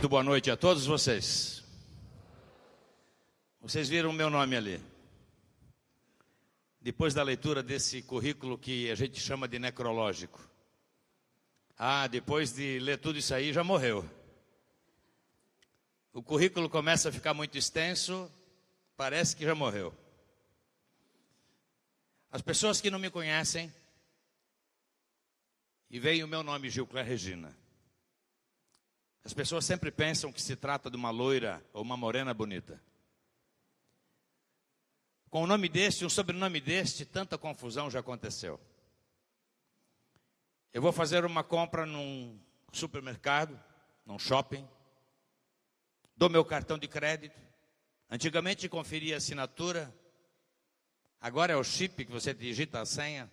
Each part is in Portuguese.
Muito boa noite a todos vocês. Vocês viram o meu nome ali. Depois da leitura desse currículo que a gente chama de necrológico. Depois de ler tudo isso aí, já morreu. O currículo começa a ficar muito extenso, parece que já morreu. As pessoas que não me conhecem, e veem o meu nome, Gilcler Regina. As pessoas sempre pensam que se trata de uma loira ou uma morena bonita. Com o nome deste, um sobrenome deste, tanta confusão já aconteceu. Eu vou fazer uma compra num supermercado, num shopping, dou meu cartão de crédito. Antigamente conferia a assinatura, agora é o chip que você digita a senha.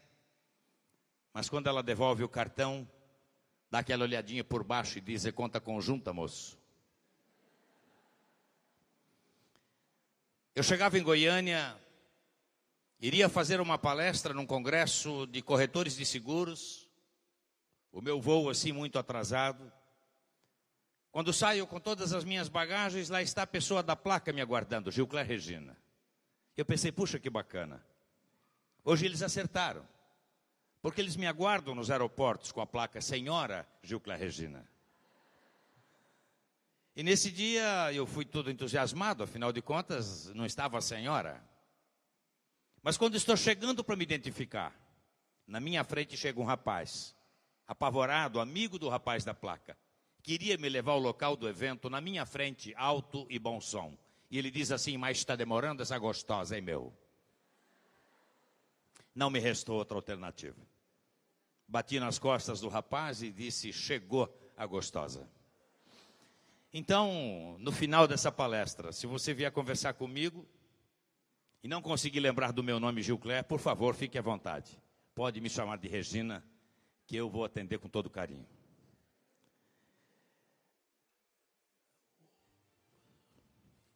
Mas quando ela devolve o cartão, dá aquela olhadinha por baixo e diz: é conta conjunta, moço. Eu chegava em Goiânia, iria fazer uma palestra num congresso de corretores de seguros. O meu voo assim muito atrasado. Quando saio com todas as minhas bagagens, lá está a pessoa da placa me aguardando, Gilcler Regina. Eu pensei, puxa, que bacana. Hoje eles acertaram. Porque eles me aguardam nos aeroportos com a placa Senhora Gilcler Regina. E nesse dia eu fui todo entusiasmado, afinal de contas não estava a senhora. Mas quando estou chegando para me identificar, na minha frente chega um rapaz, apavorado, amigo do rapaz da placa. Queria me levar ao local do evento, na minha frente, alto e bom som. E ele diz assim: mas está demorando essa gostosa, hein, meu? Não me restou outra alternativa. Bati nas costas do rapaz e disse: chegou a gostosa. Então, no final dessa palestra, se você vier conversar comigo e não conseguir lembrar do meu nome Gilcler, por favor, fique à vontade. Pode me chamar de Regina, que eu vou atender com todo carinho.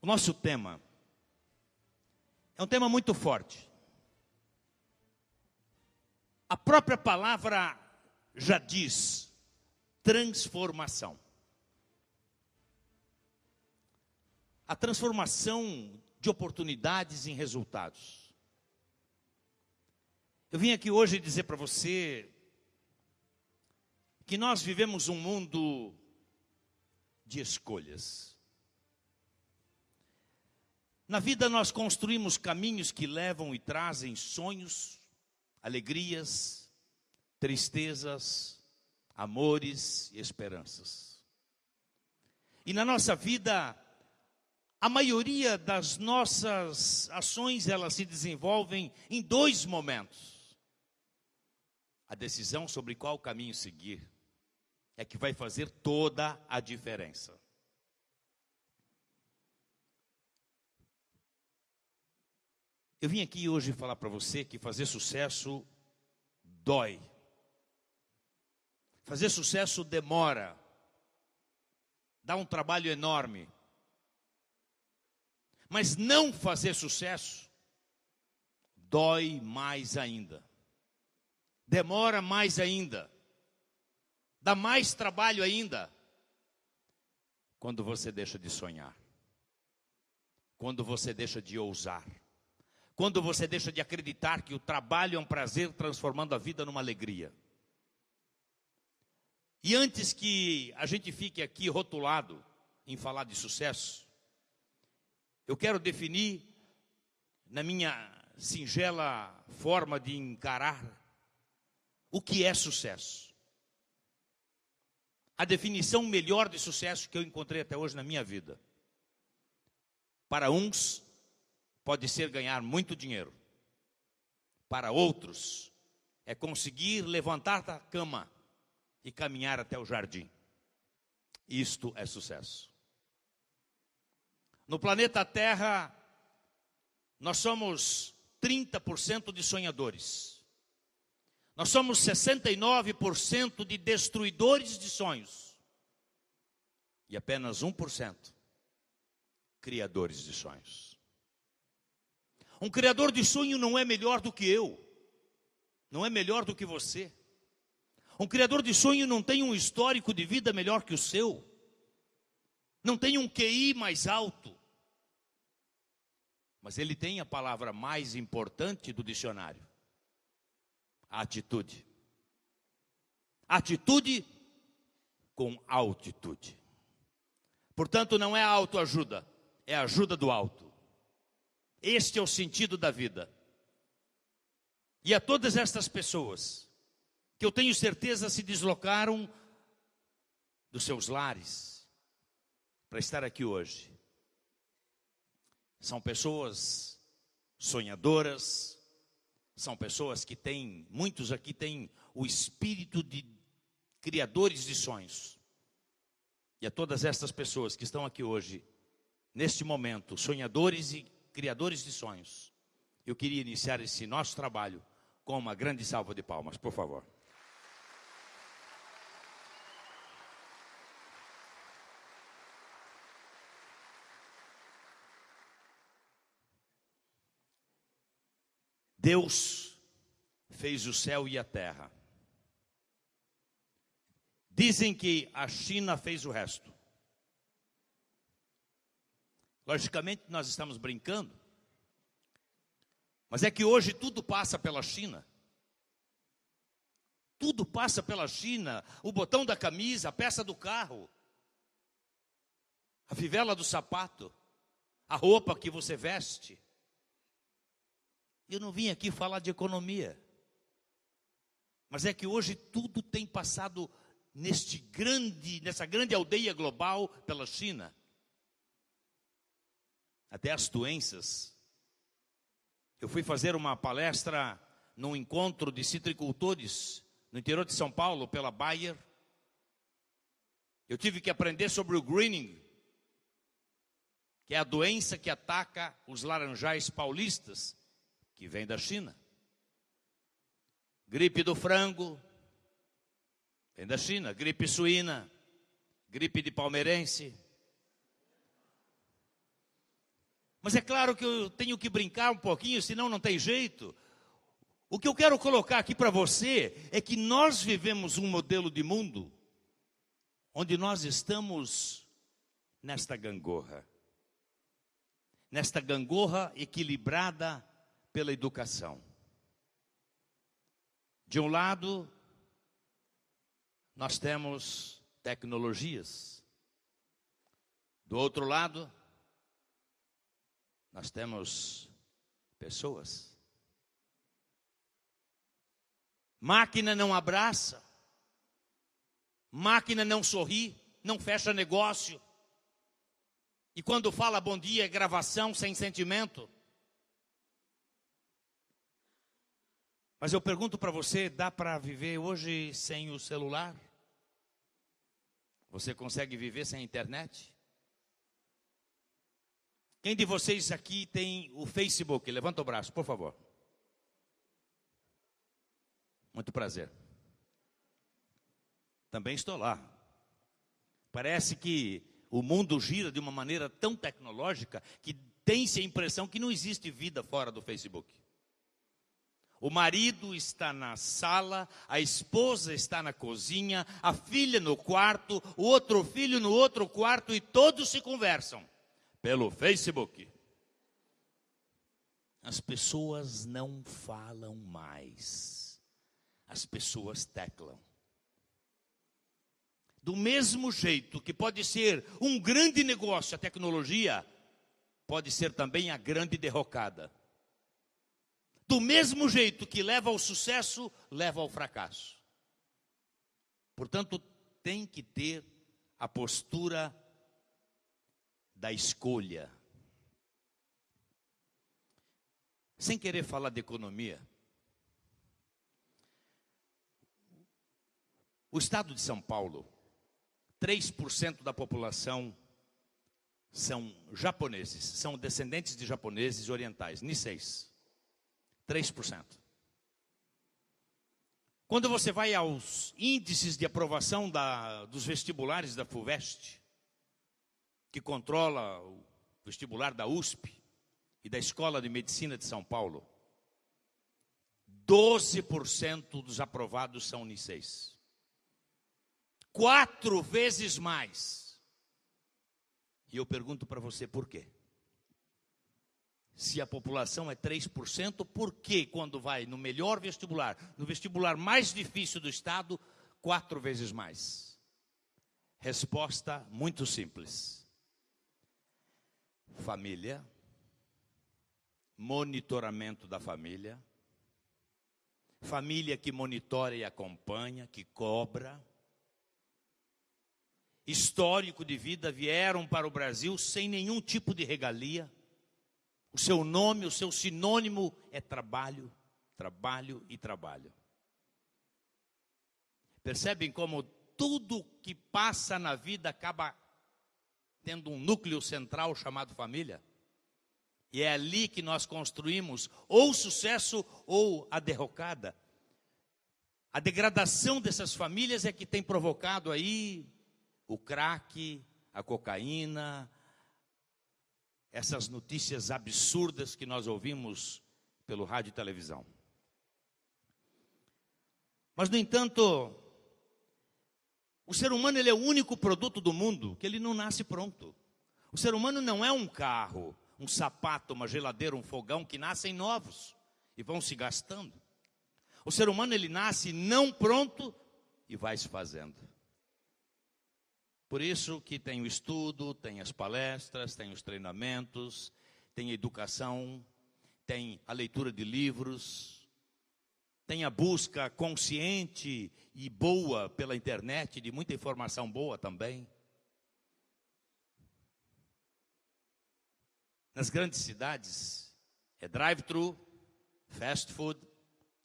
O nosso tema é um tema muito forte. A própria palavra já diz transformação. A transformação de oportunidades em resultados. Eu vim aqui hoje dizer para você que nós vivemos um mundo de escolhas. Na vida nós construímos caminhos que levam e trazem sonhos, alegrias, tristezas, amores e esperanças. E na nossa vida, a maioria das nossas ações, elas se desenvolvem em dois momentos. A decisão sobre qual caminho seguir é que vai fazer toda a diferença. Eu vim aqui hoje falar para você que fazer sucesso dói. Fazer sucesso demora. Dá um trabalho enorme. Mas não fazer sucesso dói mais ainda. Demora mais ainda. Dá mais trabalho ainda. Quando você deixa de sonhar. Quando você deixa de ousar. Quando você deixa de acreditar que o trabalho é um prazer transformando a vida numa alegria. E antes que a gente fique aqui rotulado em falar de sucesso, eu quero definir, na minha singela forma de encarar, o que é sucesso. A definição melhor de sucesso que eu encontrei até hoje na minha vida. Para uns, pode ser ganhar muito dinheiro. Para outros, é conseguir levantar da cama e caminhar até o jardim. Isto é sucesso. No planeta Terra, nós somos 30% de sonhadores. Nós somos 69% de destruidores de sonhos. E apenas 1% criadores de sonhos. Um criador de sonho não é melhor do que eu. Não é melhor do que você. Um criador de sonho não tem um histórico de vida melhor que o seu. não tem um QI mais alto, mas ele tem a palavra mais importante do dicionário: a atitude. Atitude com altitude. Portanto, não é a autoajuda, é a ajuda do alto. Este é o sentido da vida. E a todas estas pessoas, que eu tenho certeza se deslocaram dos seus lares para estar aqui hoje, são pessoas sonhadoras, são pessoas que têm, muitos aqui têm o espírito de criadores de sonhos. E a todas estas pessoas que estão aqui hoje, neste momento, sonhadores e criadores de sonhos, eu queria iniciar esse nosso trabalho com uma grande salva de palmas, por favor. Deus fez o céu e a terra. Dizem que a China fez o resto. Logicamente, nós estamos brincando, mas é que hoje tudo passa pela China. Tudo passa pela China. O botão da camisa, a peça do carro, a fivela do sapato, a roupa que você veste. Eu não vim aqui falar de economia, mas é que hoje tudo tem passado nessa grande aldeia global pela China. Até as doenças. Eu fui fazer uma palestra num encontro de citricultores no interior de São Paulo, pela Bayer. Eu tive que aprender sobre o greening, que é a doença que ataca os laranjais paulistas, que vem da China. Gripe do frango, vem da China. Gripe suína, gripe de palmeirense. Mas é claro que eu tenho que brincar um pouquinho, senão não tem jeito. O que eu quero colocar aqui para você é que nós vivemos um modelo de mundo onde nós estamos nesta gangorra. Nesta gangorra equilibrada pela educação. De um lado, nós temos tecnologias. Do outro lado, nós temos pessoas. Máquina não abraça, máquina não sorri, não fecha negócio. E quando fala bom dia é gravação sem sentimento. Mas eu pergunto para você, dá para viver hoje sem o celular? Você consegue viver sem a internet? Quem de vocês aqui tem o Facebook? Levanta o braço, por favor. Muito prazer. Também estou lá. Parece que o mundo gira de uma maneira tão tecnológica que tem-se a impressão que não existe vida fora do Facebook. O marido está na sala, a esposa está na cozinha, a filha no quarto, o outro filho no outro quarto e todos se conversam pelo Facebook. As pessoas não falam mais. As pessoas teclam. Do mesmo jeito que pode ser um grande negócio a tecnologia, pode ser também a grande derrocada. Do mesmo jeito que leva ao sucesso, leva ao fracasso. Portanto, tem que ter a postura da escolha. Sem querer falar de economia, o estado de São Paulo, 3% da população são japoneses, são descendentes de japoneses orientais, Niseis. 3%. Quando você vai aos índices de aprovação dos vestibulares da FUVEST, que controla o vestibular da USP e da Escola de Medicina de São Paulo, 12% dos aprovados são Niseis. 4 vezes mais. E eu pergunto para você por quê? Se a população é 3%, por que quando vai no melhor vestibular, no vestibular mais difícil do estado, 4 vezes mais? Resposta muito simples. Família, monitoramento da família, família que monitora e acompanha, que cobra. Histórico de vida, vieram para o Brasil sem nenhum tipo de regalia. O seu nome, o seu sinônimo é trabalho, trabalho e trabalho. Percebem como tudo que passa na vida acaba tendo um núcleo central chamado família? E é ali que nós construímos ou o sucesso ou a derrocada. A degradação dessas famílias é que tem provocado aí o crack, a cocaína, essas notícias absurdas que nós ouvimos pelo rádio e televisão. Mas, no entanto, o ser humano ele é o único produto do mundo que ele não nasce pronto. O ser humano não é um carro, um sapato, uma geladeira, um fogão que nascem novos e vão se gastando. O ser humano ele nasce não pronto e vai se fazendo. Por isso que tem o estudo, tem as palestras, tem os treinamentos, tem a educação, tem a leitura de livros, tem a busca consciente e boa pela internet, de muita informação boa também. Nas grandes cidades, é drive-thru, fast food,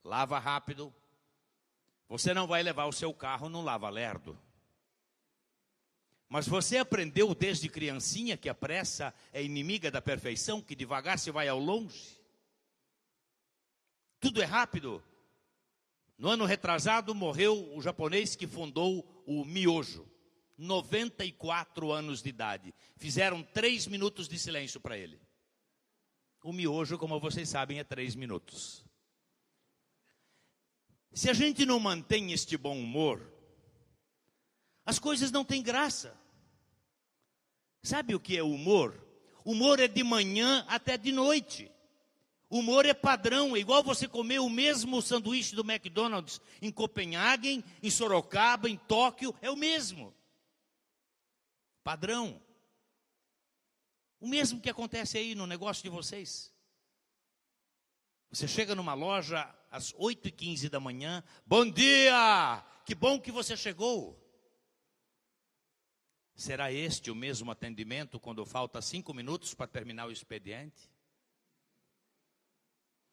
lava rápido. Você não vai levar o seu carro no lava-lerdo. Mas você aprendeu desde criancinha que a pressa é inimiga da perfeição, que devagar se vai ao longe. Tudo é rápido. No ano retrasado morreu o japonês que fundou o miojo. 94 anos de idade. Fizeram 3 minutos de silêncio para ele. O miojo, como vocês sabem, é 3 minutos. Se a gente não mantém este bom humor, as coisas não têm graça. Sabe o que é humor? Humor é de manhã até de noite. Humor é padrão, é igual você comer o mesmo sanduíche do McDonald's em Copenhague, em Sorocaba, em Tóquio, é o mesmo. Padrão. O mesmo que acontece aí no negócio de vocês. Você chega numa loja às 8h15 da manhã, bom dia, que bom que você chegou. Será este o mesmo atendimento quando falta 5 minutos para terminar o expediente?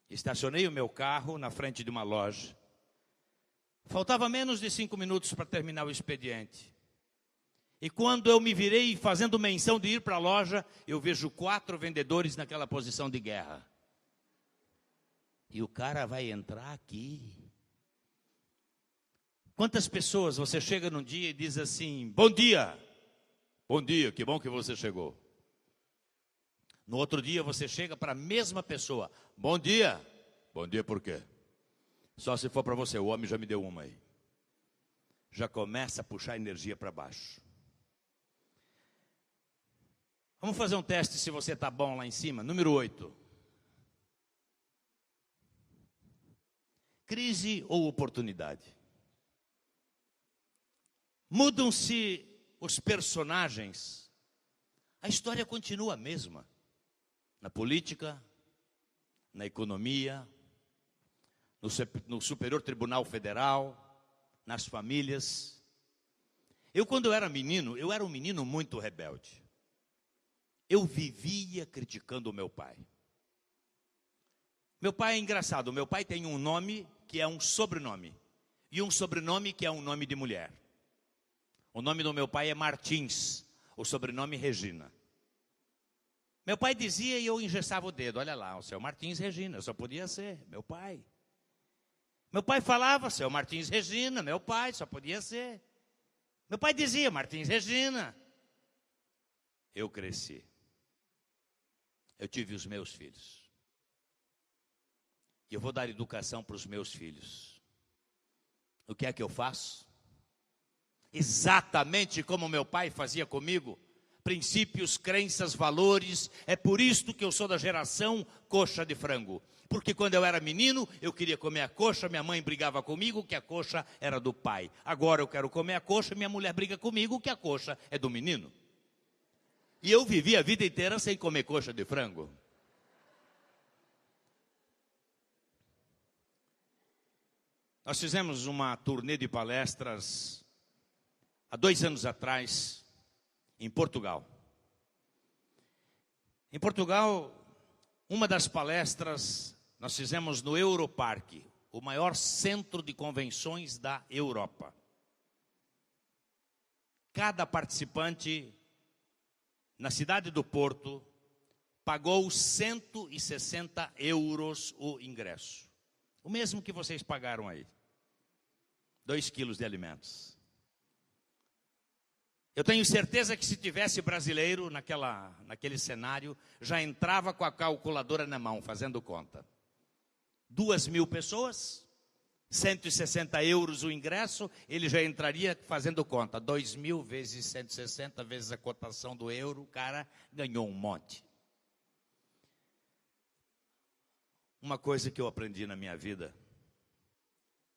Estacionei o meu carro na frente de uma loja. Faltava menos de 5 minutos para terminar o expediente. E quando eu me virei fazendo menção de ir para a loja, eu vejo 4 vendedores naquela posição de guerra. E o cara vai entrar aqui. Quantas pessoas você chega num dia e diz assim, bom dia. Bom dia, que bom que você chegou. No outro dia você chega para a mesma pessoa. Bom dia. Bom dia por quê? Só se for para você, o homem já me deu uma aí. Já começa a puxar energia para baixo. Vamos fazer um teste se você está bom lá em cima. Número 8. Crise ou oportunidade? Mudam-se os personagens, a história continua a mesma. Na política, na economia, no Superior Tribunal Federal, nas famílias. Quando eu era um menino muito rebelde. Eu vivia criticando o meu pai. Meu pai é engraçado, meu pai tem um nome que é um sobrenome, e um sobrenome que é um nome de mulher. O nome do meu pai é Martins, o sobrenome Regina. Meu pai dizia e eu engessava o dedo, olha lá, o seu Martins Regina, só podia ser, meu pai. Meu pai falava, seu Martins Regina, meu pai, só podia ser. Meu pai dizia, Martins Regina. Eu cresci. Eu tive os meus filhos. E eu vou dar educação para os meus filhos. O que é que eu faço? Exatamente como meu pai fazia comigo. princípios, crenças, valores. É por isso que eu sou da geração coxa de frango. Porque quando eu era menino, eu queria comer a coxa, minha mãe brigava comigo que a coxa era do pai. Agora eu quero comer a coxa, minha mulher briga comigo que a coxa é do menino. E eu vivi a vida inteira sem comer coxa de frango. Nós fizemos uma turnê de palestras há 2 anos atrás, em Portugal. Em Portugal, uma das palestras nós fizemos no Europarque, o maior centro de convenções da Europa. Cada participante, na cidade do Porto, pagou 160 euros o ingresso. O mesmo que vocês pagaram aí. 2 quilos de alimentos. Eu tenho certeza que se tivesse brasileiro naquele cenário, já entrava com a calculadora na mão, fazendo conta. 2.000 pessoas, 160 euros o ingresso, ele já entraria fazendo conta. 2.000 vezes 160 vezes a cotação do euro, o cara ganhou um monte. Uma coisa que eu aprendi na minha vida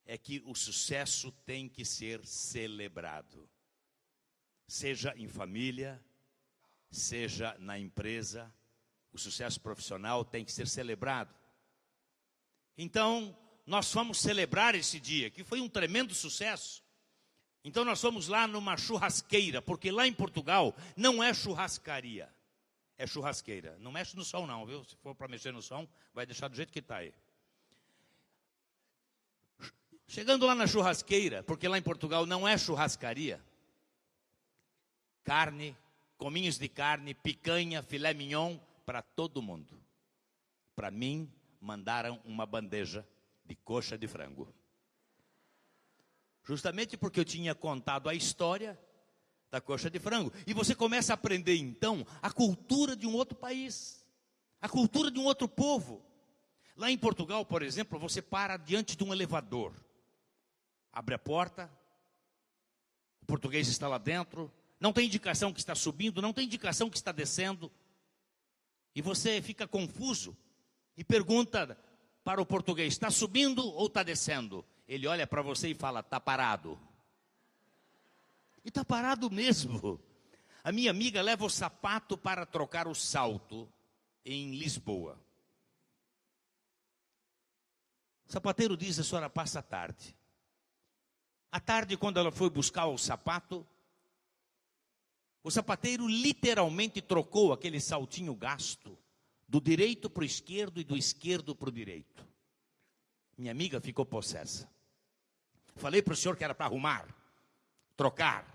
é que o sucesso tem que ser celebrado. Seja em família, seja na empresa, o sucesso profissional tem que ser celebrado. Então, nós fomos celebrar esse dia, que foi um tremendo sucesso. Então, nós fomos lá numa churrasqueira, porque lá em Portugal não é churrascaria, é churrasqueira. Não mexe no som não, viu? Se for para mexer no som, vai deixar do jeito que está aí. Chegando lá na churrasqueira, porque lá em Portugal não é churrascaria, carne, cominhos de carne, picanha, filé mignon, para todo mundo. Para mim, mandaram uma bandeja de coxa de frango. Justamente porque eu tinha contado a história da coxa de frango. E você começa a aprender, então, a cultura de um outro país, a cultura de um outro povo. Lá em Portugal, por exemplo, você para diante de um elevador. Abre a porta, o português está lá dentro, não tem indicação que está subindo, não tem indicação que está descendo. E você fica confuso e pergunta para o português, está subindo ou está descendo? Ele olha para você e fala, está parado. E está parado mesmo. A minha amiga leva o sapato para trocar o salto em Lisboa. O sapateiro diz, a senhora passa a tarde. À tarde, quando ela foi buscar o sapato, o sapateiro literalmente trocou aquele saltinho gasto do direito para o esquerdo e do esquerdo para o direito. Minha amiga ficou possessa. Falei para o senhor que era para arrumar, trocar.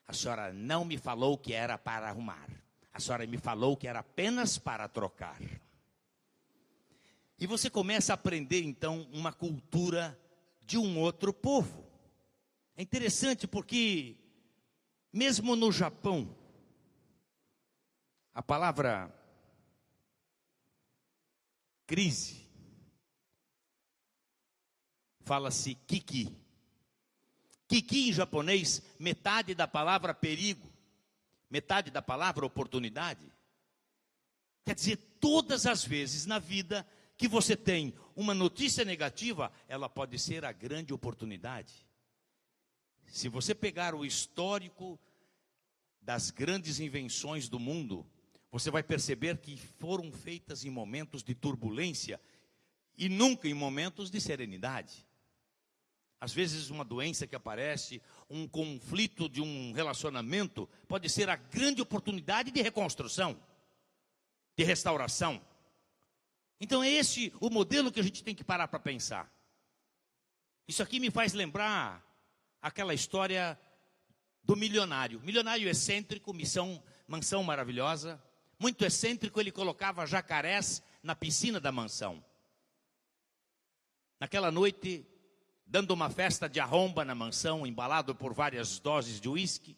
A senhora não me falou que era para arrumar. A senhora me falou que era apenas para trocar. E você começa a aprender, então, uma cultura de um outro povo. É interessante porque, mesmo no Japão, a palavra crise fala-se kiki. Kiki em japonês, metade da palavra perigo, metade da palavra oportunidade. Quer dizer, todas as vezes na vida que você tem uma notícia negativa, ela pode ser a grande oportunidade. Se você pegar o histórico das grandes invenções do mundo, você vai perceber que foram feitas em momentos de turbulência e nunca em momentos de serenidade. Às vezes uma doença que aparece, um conflito de um relacionamento, pode ser a grande oportunidade de reconstrução, de restauração. Então é esse o modelo que a gente tem que parar para pensar. Isso aqui me faz lembrar aquela história do milionário. Milionário excêntrico, mansão maravilhosa. Muito excêntrico, ele colocava jacarés na piscina da mansão. Naquela noite, dando uma festa de arromba na mansão, embalado por várias doses de uísque,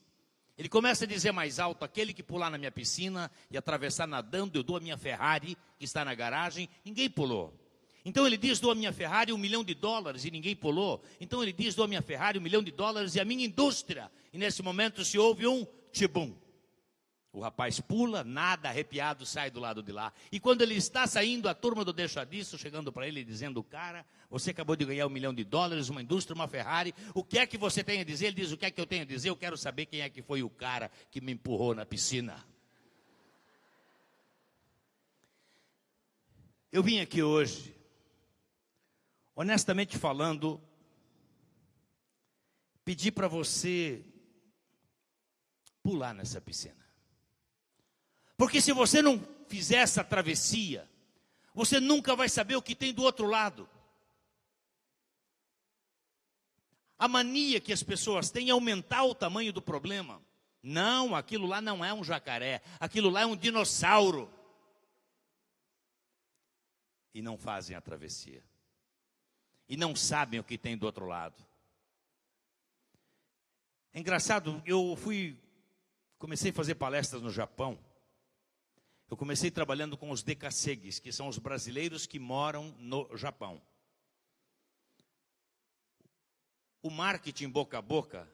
ele começa a dizer mais alto, aquele que pular na minha piscina e atravessar nadando, eu dou a minha Ferrari, que está na garagem. Ninguém pulou. Então ele diz, dou a minha Ferrari $1 milhão e ninguém pulou. Então ele diz, dou a minha Ferrari $1 milhão e a minha indústria. E nesse momento se ouve um tibum. O rapaz pula, nada, arrepiado, sai do lado de lá. E quando ele está saindo, a turma do Deixa Disso, chegando para ele e dizendo: cara, você acabou de ganhar $1 milhão, uma indústria, uma Ferrari, o que é que você tem a dizer? Ele diz: o que é que eu tenho a dizer? Eu quero saber quem é que foi o cara que me empurrou na piscina. Eu vim aqui hoje, honestamente falando, pedir para você pular nessa piscina. Porque se você não fizer essa travessia, você nunca vai saber o que tem do outro lado. A mania que as pessoas têm é aumentar o tamanho do problema. Não, aquilo lá não é um jacaré, aquilo lá é um dinossauro. E não fazem a travessia. E não sabem o que tem do outro lado. É engraçado, comecei a fazer palestras no Japão. Eu comecei trabalhando com os decacegues, que são os brasileiros que moram no Japão. O marketing boca a boca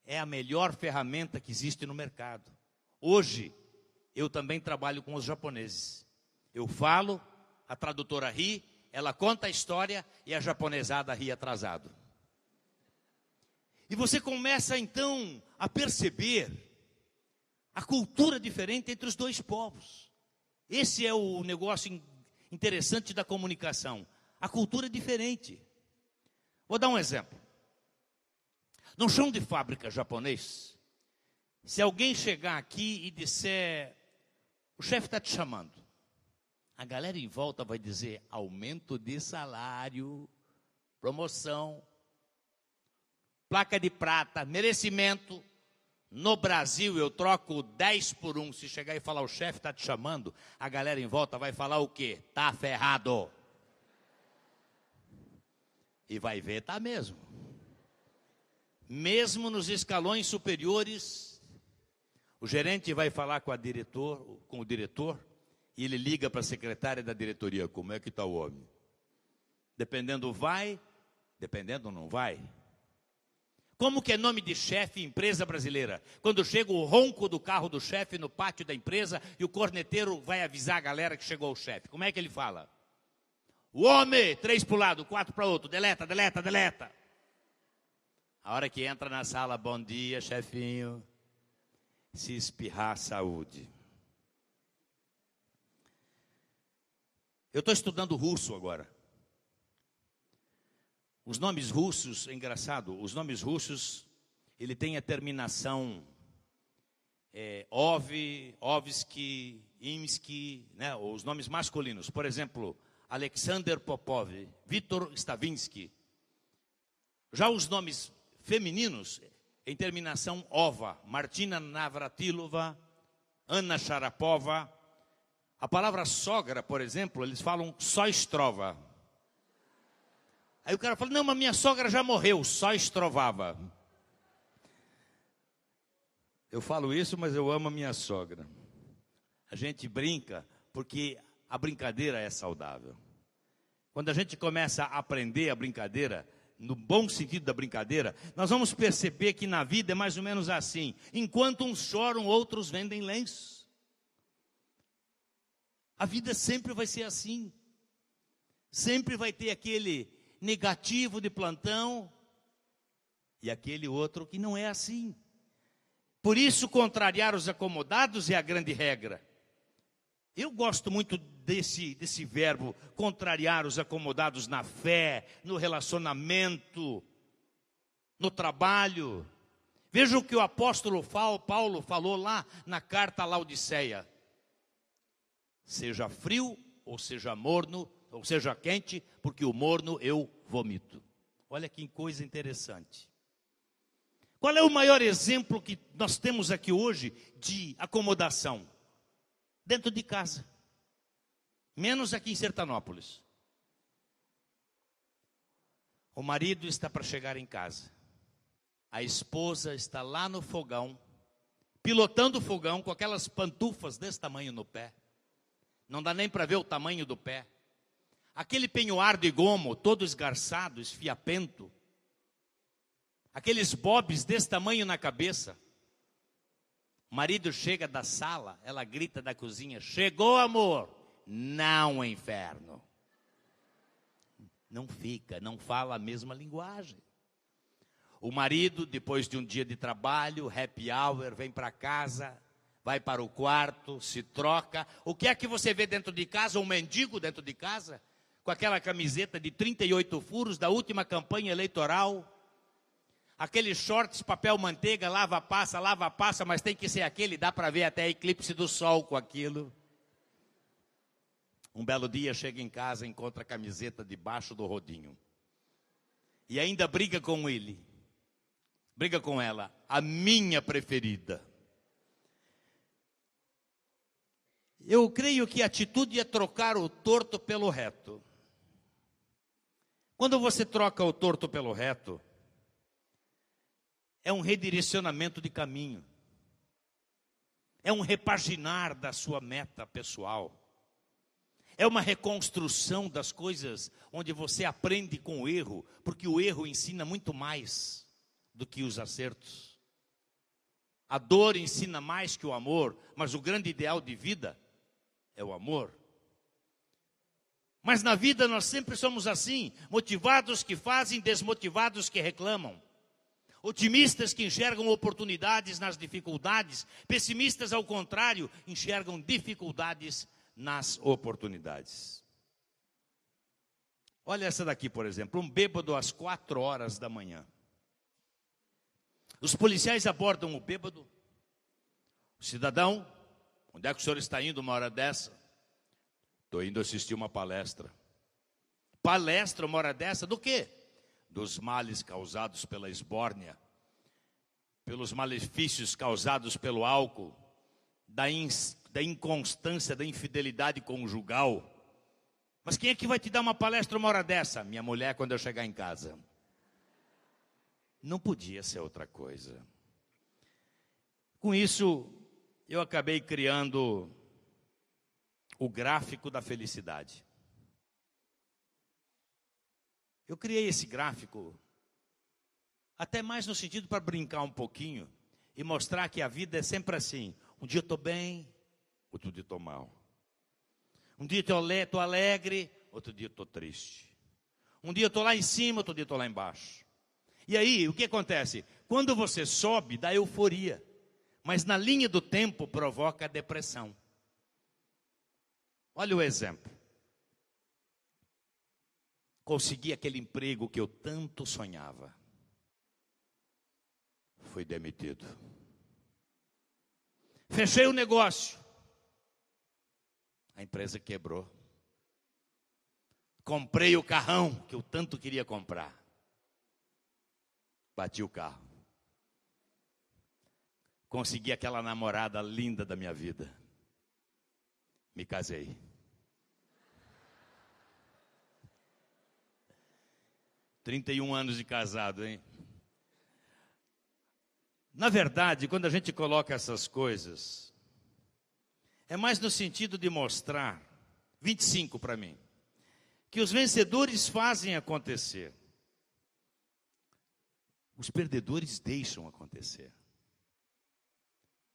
é a melhor ferramenta que existe no mercado. Hoje, eu também trabalho com os japoneses. Eu falo, a tradutora ri, ela conta a história e a japonesada ri atrasado. E você começa então a perceber a cultura diferente entre os dois povos. Esse é o negócio interessante da comunicação. A cultura é diferente. Vou dar um exemplo. No chão de fábrica japonês, se alguém chegar aqui e disser: o chefe está te chamando, a galera em volta vai dizer: aumento de salário, promoção, placa de prata, merecimento. No Brasil, eu troco 10 por 1. Se chegar e falar: o chefe está te chamando, a galera em volta vai falar o quê? Tá ferrado. E vai ver, tá mesmo. Mesmo nos escalões superiores, o gerente vai falar com o diretor, e ele liga para a secretária da diretoria: como é que está o homem? Dependendo vai, dependendo não vai. Como que é nome de chefe em empresa brasileira? Quando chega o ronco do carro do chefe no pátio da empresa e o corneteiro vai avisar a galera que chegou o chefe. Como é que ele fala? O homem, 3 para o lado, 4 para o outro, deleta, deleta, deleta. A hora que entra na sala: bom dia, chefinho. Se espirrar, saúde. Eu estou estudando russo agora. Os nomes russos, é engraçado, os nomes russos, ele tem a terminação Ovsky, Imsky, né, os nomes masculinos. Por exemplo, Alexander Popov, Viktor Stavinsky. Já os nomes femininos, em terminação Ova, Martina Navratilova, Anna Sharapova. A palavra sogra, por exemplo, eles falam Soistrova. Aí o cara fala: não, mas minha sogra já morreu, só estrovava. Eu falo isso, mas eu amo a minha sogra. A gente brinca porque a brincadeira é saudável. Quando a gente começa a aprender a brincadeira, no bom sentido da brincadeira, nós vamos perceber que na vida é mais ou menos assim: enquanto uns choram, outros vendem lenços. A vida sempre vai ser assim. Sempre vai ter aquele negativo de plantão e aquele outro que não é assim. Por isso, contrariar os acomodados é a grande regra. Eu gosto muito desse verbo, contrariar os acomodados na fé, no relacionamento, no trabalho. Veja o que o apóstolo Paulo falou lá na carta a Laodiceia: seja frio ou seja morno, ou seja quente, porque o morno eu vomito. Olha que coisa interessante. Qual é o maior exemplo que nós temos aqui hoje de acomodação? Dentro de casa. Menos aqui em Sertanópolis. O marido está para chegar em casa. A esposa está lá no fogão, pilotando o fogão com aquelas pantufas desse tamanho no pé. Não dá nem para ver o tamanho do pé. Aquele penhoar de gomo, todo esgarçado, esfiapento. Aqueles bobs desse tamanho na cabeça. O marido chega da sala, ela grita da cozinha: chegou, amor? Não, inferno. Não fica, não fala a mesma linguagem. O marido, depois de um dia de trabalho, happy hour, vem para casa, vai para o quarto, se troca. O que é que você vê dentro de casa? Um mendigo dentro de casa, com aquela camiseta de 38 furos da última campanha eleitoral. Aqueles shorts, papel manteiga, lava, passa, mas tem que ser aquele, dá para ver até a eclipse do sol com aquilo. Um belo dia chega em casa, encontra a camiseta debaixo do rodinho. E ainda briga com ele. Briga com ela, a minha preferida. Eu creio que a atitude é trocar o torto pelo reto. Quando você troca o torto pelo reto, é um redirecionamento de caminho. É um repaginar da sua meta pessoal. É uma reconstrução das coisas onde você aprende com o erro, porque o erro ensina muito mais do que os acertos. A dor ensina mais que o amor, mas o grande ideal de vida é o amor. Mas na vida nós sempre somos assim, motivados que fazem, desmotivados que reclamam. Otimistas que enxergam oportunidades nas dificuldades, pessimistas ao contrário, enxergam dificuldades nas oportunidades. Olha essa daqui, por exemplo, um bêbado às 4 horas da manhã. Os policiais abordam o bêbado. O cidadão, onde é que o senhor está indo uma hora dessa? Estou indo assistir uma palestra. Palestra uma hora dessa do quê? Dos males causados pela esbórnia, pelos malefícios causados pelo álcool, da inconstância, da infidelidade conjugal. Mas quem é que vai te dar uma palestra uma hora dessa? Minha mulher, quando eu chegar em casa. Não podia ser outra coisa. Com isso, eu acabei criando o gráfico da felicidade. Eu criei esse gráfico até mais no sentido para brincar um pouquinho e mostrar que a vida é sempre assim. Um dia eu estou bem, outro dia estou mal. Um dia eu estou alegre, outro dia eu estou triste. Um dia eu estou lá em cima, outro dia eu estou lá embaixo. E aí, o que acontece? Quando você sobe, dá euforia. Mas na linha do tempo provoca depressão. Olha o exemplo. Consegui aquele emprego que eu tanto sonhava. Fui demitido. Fechei o negócio. A empresa quebrou. Comprei o carrão que eu tanto queria comprar. Bati o carro. Consegui aquela namorada linda da minha vida. Me casei. ...31 anos de casado, hein? Na verdade, quando a gente coloca essas coisas, é mais no sentido de mostrar, 25 para mim, que os vencedores fazem acontecer. Os perdedores deixam acontecer.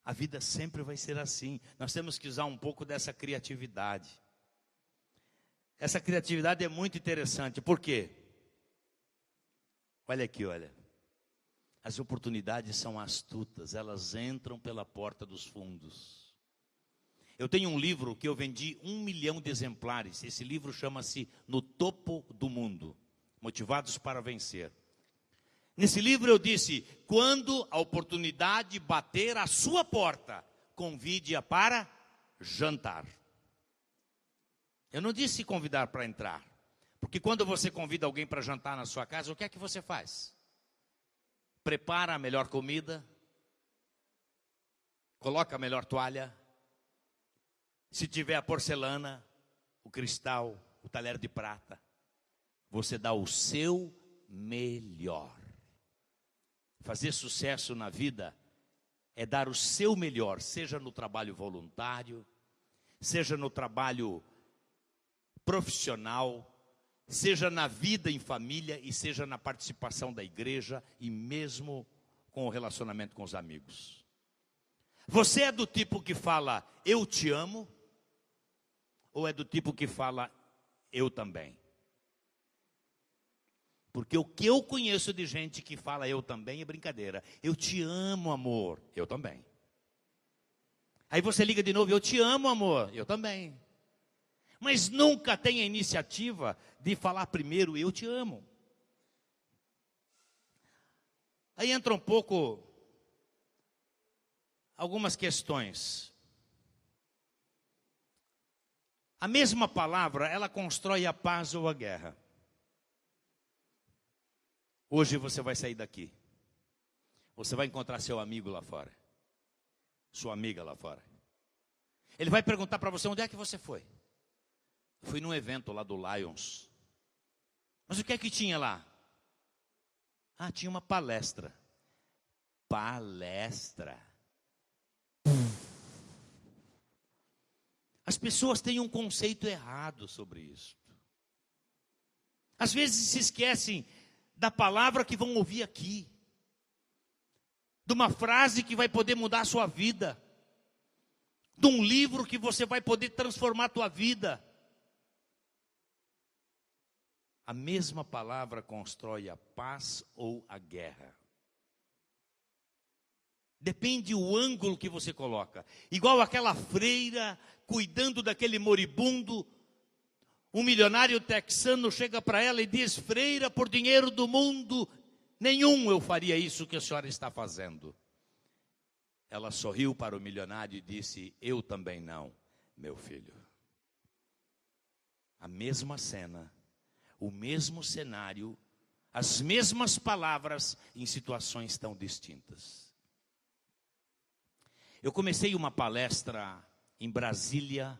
A vida sempre vai ser assim. Nós temos que usar um pouco dessa criatividade. Essa criatividade é muito interessante. Por quê? Olha aqui, olha. As oportunidades são astutas. Elas entram pela porta dos fundos. Eu tenho um livro que eu vendi 1 milhão de exemplares. Esse livro chama-se No Topo do Mundo. Motivados para Vencer. Nesse livro eu disse, quando a oportunidade bater à sua porta, convide-a para jantar. Eu não disse convidar para entrar. Porque quando você convida alguém para jantar na sua casa, o que é que você faz? Prepara a melhor comida, coloca a melhor toalha, se tiver a porcelana, o cristal, o talher de prata, você dá o seu melhor. Fazer sucesso na vida é dar o seu melhor, seja no trabalho voluntário, seja no trabalho profissional, seja na vida em família e seja na participação da igreja e mesmo com o relacionamento com os amigos. Você é do tipo que fala, eu te amo? Ou é do tipo que fala, eu também? Porque o que eu conheço de gente que fala eu também é brincadeira. Eu te amo, amor. Eu também. Aí você liga de novo, eu te amo, amor. Eu também. Mas nunca tem a iniciativa de falar primeiro, eu te amo. Aí entra um pouco algumas questões. A mesma palavra, ela constrói a paz ou a guerra. Hoje você vai sair daqui. Você vai encontrar seu amigo lá fora. Sua amiga lá fora. Ele vai perguntar para você, onde é que você foi? Eu fui num evento lá do Lions. Mas o que é que tinha lá? Ah, tinha uma palestra. Palestra. As pessoas têm um conceito errado sobre isso. Às vezes se esquecem da palavra que vão ouvir aqui. De uma frase que vai poder mudar a sua vida. De um livro que você vai poder transformar a tua vida. A mesma palavra constrói a paz ou a guerra. Depende o ângulo que você coloca. Igual aquela freira cuidando daquele moribundo. Um milionário texano chega para ela e diz, freira, por dinheiro do mundo nenhum eu faria isso que a senhora está fazendo. Ela sorriu para o milionário e disse, eu também não, meu filho. A mesma cena, o mesmo cenário, as mesmas palavras em situações tão distintas. Eu comecei uma palestra em Brasília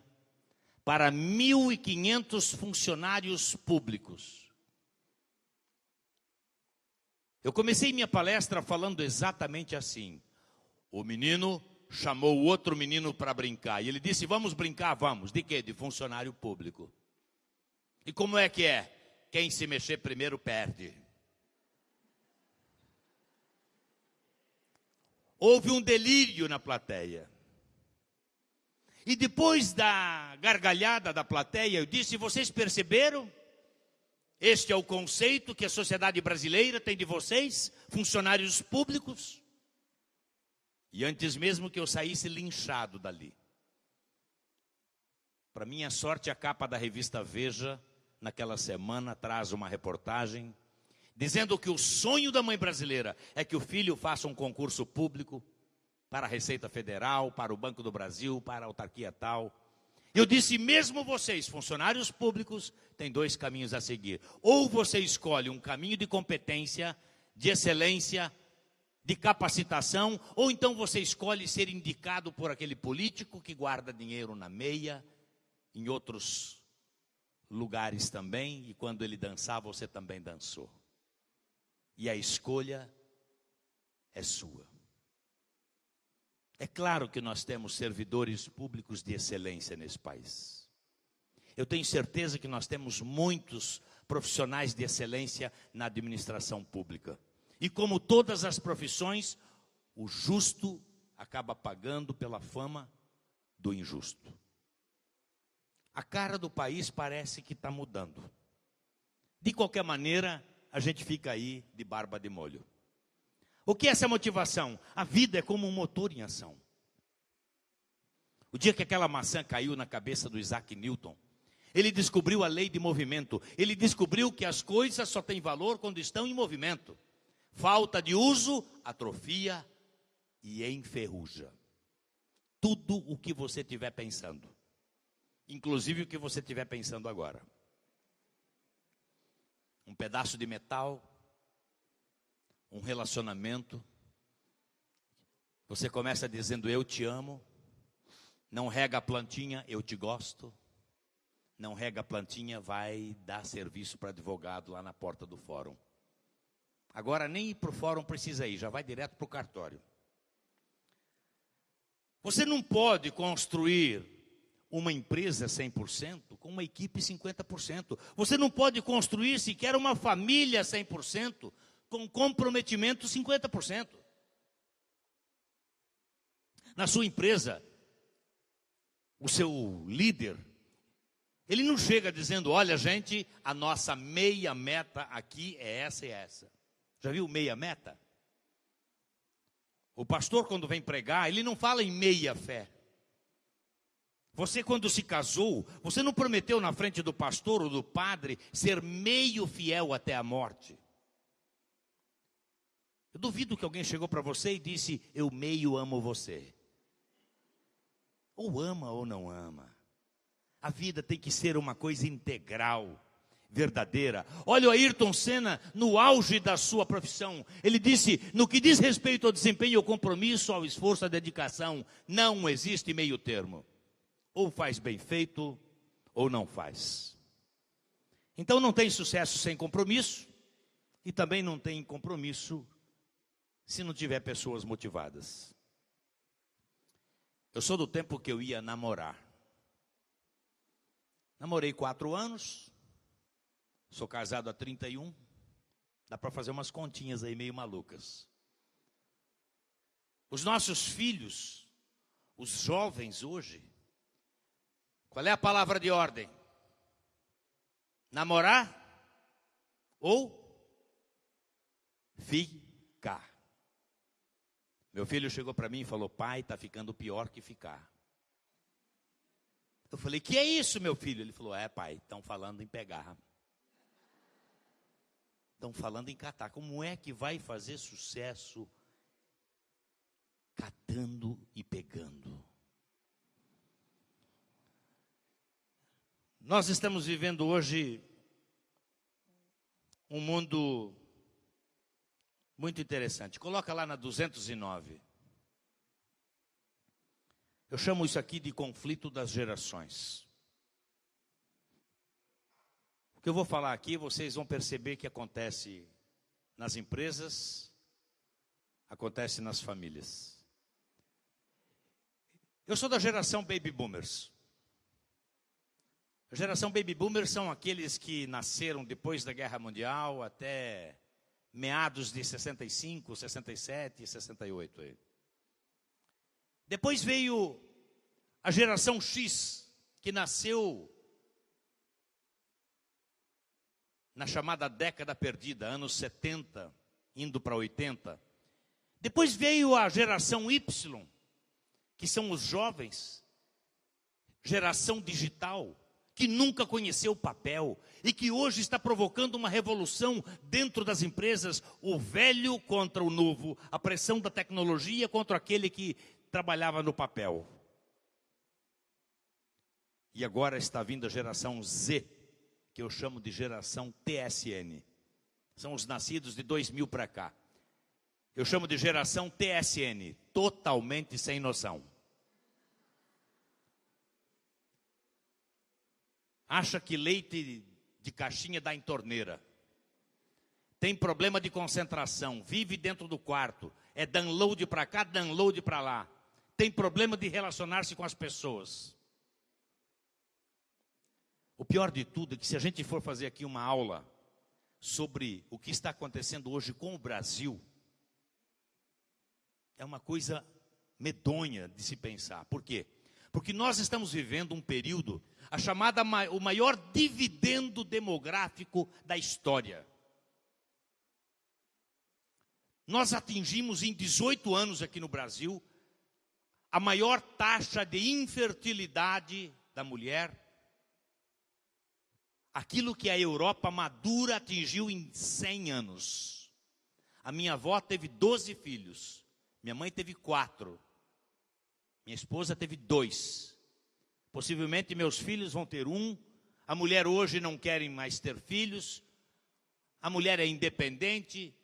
para 1.500 funcionários públicos. Eu comecei minha palestra falando exatamente assim. O menino chamou o outro menino para brincar. E ele disse, vamos brincar? Vamos. De quê? De funcionário público. E como é que é? Quem se mexer primeiro perde. Houve um delírio na plateia. E depois da gargalhada da plateia, eu disse, vocês perceberam? Este é o conceito que a sociedade brasileira tem de vocês, funcionários públicos. E antes mesmo que eu saísse linchado dali. Para minha sorte, a capa da revista Veja, naquela semana, traz uma reportagem dizendo que o sonho da mãe brasileira é que o filho faça um concurso público para a Receita Federal, para o Banco do Brasil, para a autarquia tal. Eu disse, mesmo vocês, funcionários públicos, têm dois caminhos a seguir. Ou você escolhe um caminho de competência, de excelência, de capacitação, ou então você escolhe ser indicado por aquele político que guarda dinheiro na meia, em outros lugares também, e quando ele dançava, você também dançou. E a escolha é sua. É claro que nós temos servidores públicos de excelência nesse país. Eu tenho certeza que nós temos muitos profissionais de excelência na administração pública. E como todas as profissões, o justo acaba pagando pela fama do injusto. A cara do país parece que está mudando. De qualquer maneira, a gente fica aí de barba de molho. O que é essa motivação? A vida é como um motor em ação. O dia que aquela maçã caiu na cabeça do Isaac Newton, ele descobriu a lei de movimento. Ele descobriu que as coisas só têm valor quando estão em movimento. Falta de uso, atrofia e enferruja. Tudo o que você estiver pensando. Inclusive o que você estiver pensando agora. Um pedaço de metal, um relacionamento. Você começa dizendo, eu te amo. Não rega a plantinha, eu te gosto. Não rega a plantinha, vai dar serviço para advogado lá na porta do fórum. Agora nem ir para o fórum precisa ir, já vai direto para o cartório. Você não pode construir uma empresa 100% com uma equipe 50%. Você não pode construir sequer uma família 100% com comprometimento 50%. Na sua empresa, o seu líder, ele não chega dizendo: olha, gente, a nossa meia meta aqui é essa e essa. Já viu meia meta? O pastor, quando vem pregar, ele não fala em meia fé. Você, quando se casou, você não prometeu na frente do pastor ou do padre ser meio fiel até a morte. Eu duvido que alguém chegou para você e disse: eu meio amo você. Ou ama ou não ama. A vida tem que ser uma coisa integral, verdadeira. Olha o Ayrton Senna no auge da sua profissão. Ele disse: no que diz respeito ao desempenho, ao compromisso, ao esforço, à dedicação, não existe meio termo. Ou faz bem feito, ou não faz. Então não tem sucesso sem compromisso, e também não tem compromisso se não tiver pessoas motivadas. Eu sou do tempo que eu ia namorar. Namorei 4 anos, sou casado há 31, dá para fazer umas continhas aí meio malucas. Os nossos filhos, os jovens hoje, qual é a palavra de ordem? Namorar ou ficar. Meu filho chegou para mim e falou: pai, está ficando pior que ficar. Eu falei: que é isso, meu filho? Ele falou: é, pai, estão falando em pegar. Estão falando em catar. Como é que vai fazer sucesso catando e pegando? Nós estamos vivendo hoje um mundo muito interessante. Coloca lá na 209. Eu chamo isso aqui de conflito das gerações. O que eu vou falar aqui, vocês vão perceber que acontece nas empresas, acontece nas famílias. Eu sou da geração Baby Boomers. A geração Baby Boomers são aqueles que nasceram depois da Guerra Mundial até meados de 65, 67 e 68. Aí. Depois veio a geração X, que nasceu na chamada década perdida, anos 70, indo para 80. Depois veio a geração Y, que são os jovens, geração digital, que nunca conheceu o papel e que hoje está provocando uma revolução dentro das empresas, o velho contra o novo, a pressão da tecnologia contra aquele que trabalhava no papel. E agora está vindo a geração Z, que eu chamo de geração TSN. São os nascidos de 2000 para cá. Eu chamo de geração TSN, totalmente sem noção. Acha que leite de caixinha dá em torneira. Tem problema de concentração, vive dentro do quarto. É download para cá, download para lá. Tem problema de relacionar-se com as pessoas. O pior de tudo é que se a gente for fazer aqui uma aula sobre o que está acontecendo hoje com o Brasil, é uma coisa medonha de se pensar. Por quê? Porque nós estamos vivendo um período, o maior dividendo demográfico da história. Nós atingimos em 18 anos aqui no Brasil a maior taxa de infertilidade da mulher. Aquilo que a Europa madura atingiu em 100 anos. A minha avó teve 12 filhos. Minha mãe teve 4. Minha esposa teve 2. Possivelmente meus filhos vão ter 1. A mulher hoje não quer mais ter filhos. A mulher é independente.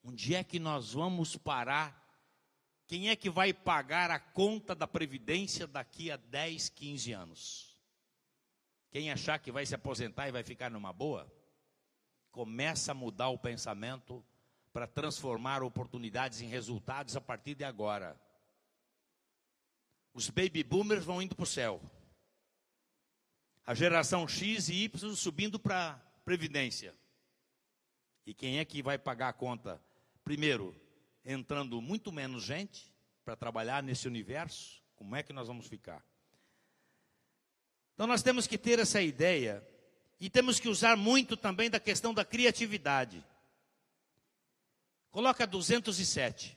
Onde é que nós vamos parar? Quem é que vai pagar a conta da Previdência daqui a 10, 15 anos? Quem achar que vai se aposentar e vai ficar numa boa, começa a mudar o pensamento para transformar oportunidades em resultados a partir de agora. Os baby boomers vão indo para o céu. A geração X e Y subindo para a Previdência. E quem é que vai pagar a conta? Primeiro, entrando muito menos gente para trabalhar nesse universo, como é que nós vamos ficar? Então nós temos que ter essa ideia e temos que usar muito também da questão da criatividade. Coloca 207.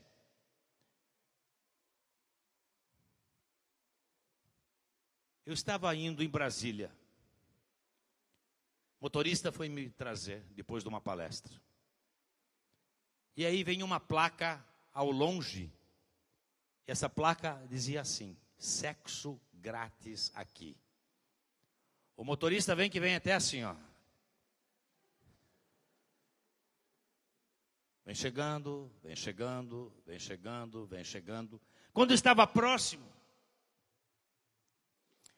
Eu estava indo em Brasília. O motorista foi me trazer depois de uma palestra. E aí vem uma placa ao longe. E essa placa dizia assim: sexo grátis aqui. O motorista vem até assim, ó. Vem chegando, vem chegando, vem chegando, vem chegando. Quando estava próximo,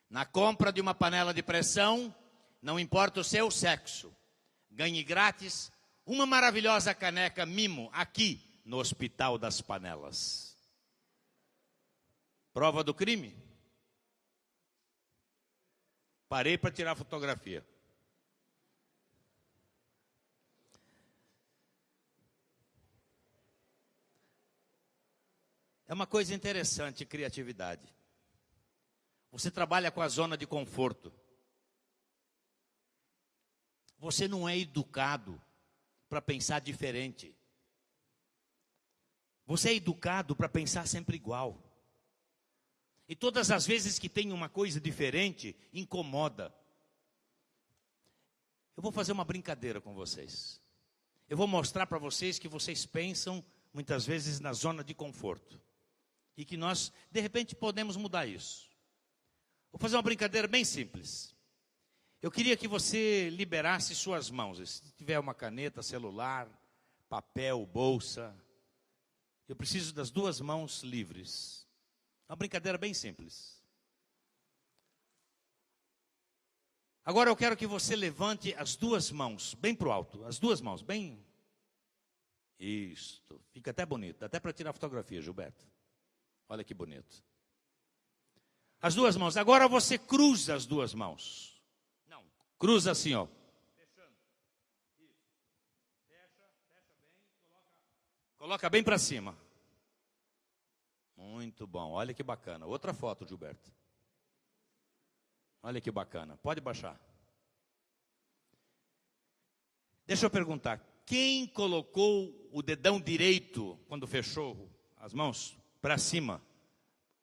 na compra de uma panela de pressão, não importa o seu sexo, ganhe grátis uma maravilhosa caneca Mimo aqui no Hospital das Panelas. Prova do crime? Parei para tirar fotografia. É uma coisa interessante, criatividade. Você trabalha com a zona de conforto. Você não é educado para pensar diferente. Você é educado para pensar sempre igual. E todas as vezes que tem uma coisa diferente, incomoda. Eu vou fazer uma brincadeira com vocês. Eu vou mostrar para vocês que vocês pensam muitas vezes na zona de conforto. E que nós, de repente, podemos mudar isso. Vou fazer uma brincadeira bem simples. Eu queria que você liberasse suas mãos. Se tiver uma caneta, celular, papel, bolsa. Eu preciso das duas mãos livres. Uma brincadeira bem simples. Agora eu quero que você levante as duas mãos bem para o alto. As duas mãos, bem... Isto. Fica até bonito. Dá até para tirar fotografia, Gilberto. Olha que bonito. As duas mãos. Agora você cruza as duas mãos. Não. Cruza assim, ó. Fechando. Isso. Fecha bem. Coloca bem para cima. Muito bom. Olha que bacana. Outra foto, Gilberto. Olha que bacana. Pode baixar. Deixa eu perguntar. Quem colocou o dedão direito, quando fechou as mãos, para cima?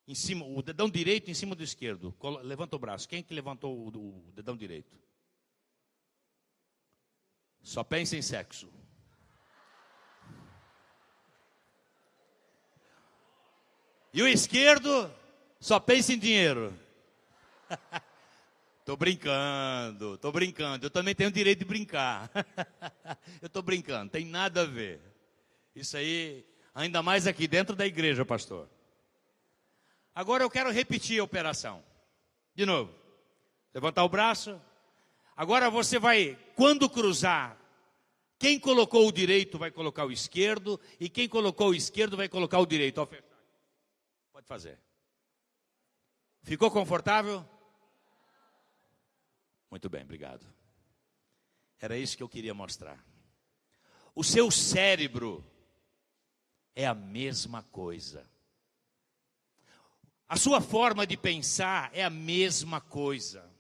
Em cima, o dedão direito em cima do esquerdo. Levanta o braço. Quem que levantou o dedão direito? Só pensa em sexo. E o esquerdo só pensa em dinheiro. Tô brincando. Eu também tenho o direito de brincar. Eu tô brincando, tem nada a ver. Isso aí, ainda mais aqui dentro da igreja, pastor. Agora eu quero repetir a operação. De novo. Levantar o braço. Agora você vai, quando cruzar, quem colocou o direito vai colocar o esquerdo, e quem colocou o esquerdo vai colocar o direito. Ao fechar. Pode fazer. Ficou confortável? Muito bem, obrigado. Era isso que eu queria mostrar. O seu cérebro é a mesma coisa. A sua forma de pensar é a mesma coisa.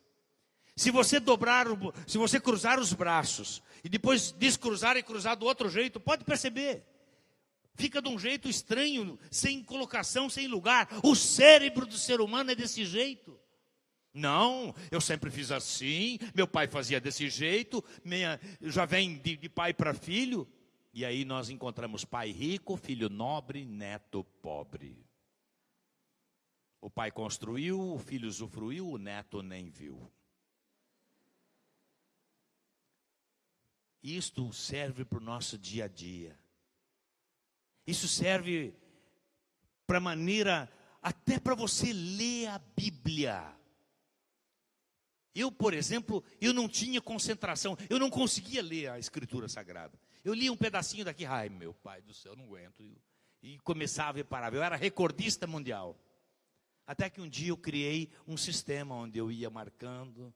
Se você se você cruzar os braços e depois descruzar e cruzar do outro jeito, pode perceber. Fica de um jeito estranho, sem colocação, sem lugar. O cérebro do ser humano é desse jeito. Não, eu sempre fiz assim, meu pai fazia desse jeito, já vem de pai para filho. E aí nós encontramos pai rico, filho nobre, neto pobre. O pai construiu, o filho usufruiu, o neto nem viu. Isto serve para o nosso dia a dia. Isso serve para maneira, até para você ler a Bíblia. Eu, por exemplo, eu não tinha concentração, eu não conseguia ler a Escritura Sagrada. Eu lia um pedacinho daqui, ai meu pai do céu, eu não aguento. E começava e parava, eu era recordista mundial. Até que um dia eu criei um sistema onde eu ia marcando,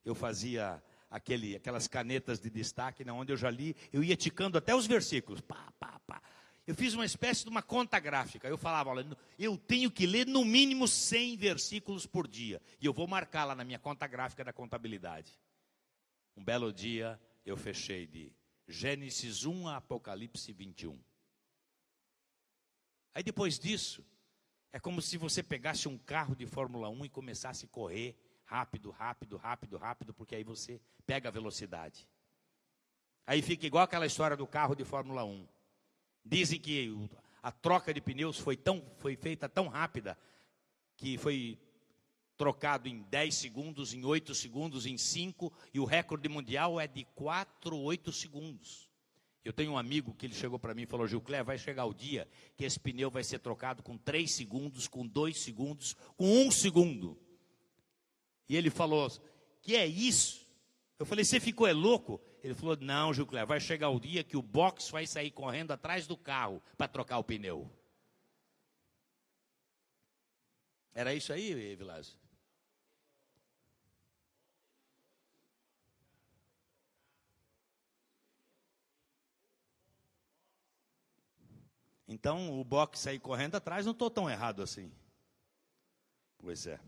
eu fazia aquelas canetas de destaque, onde eu já li, eu ia ticando até os versículos, pá, pá, pá. eu fiz uma espécie de uma conta gráfica. Eu falava, olha, eu tenho que ler no mínimo 100 versículos por dia. E eu vou marcar lá na minha conta gráfica da contabilidade. Um belo dia, eu fechei de Gênesis 1 a Apocalipse 21. Aí depois disso, é como se você pegasse um carro de Fórmula 1 e começasse a correr rápido, rápido, rápido, rápido, porque aí você pega a velocidade. Aí fica igual aquela história do carro de Fórmula 1. Dizem que a troca de pneus foi feita tão rápida, que foi trocado em 10 segundos, em 8 segundos, em 5, e o recorde mundial é de 4, 8 segundos. Eu tenho um amigo que ele chegou para mim e falou, Gilcler, vai chegar o dia que esse pneu vai ser trocado com 3 segundos, com 2 segundos, com 1 segundo. E ele falou, que é isso? Eu falei, você ficou louco? Ele falou, não, Gilcler, vai chegar o dia que o box vai sair correndo atrás do carro para trocar o pneu. Era isso aí, Vilásio? Então, o box sair correndo atrás, não estou tão errado assim. Pois é.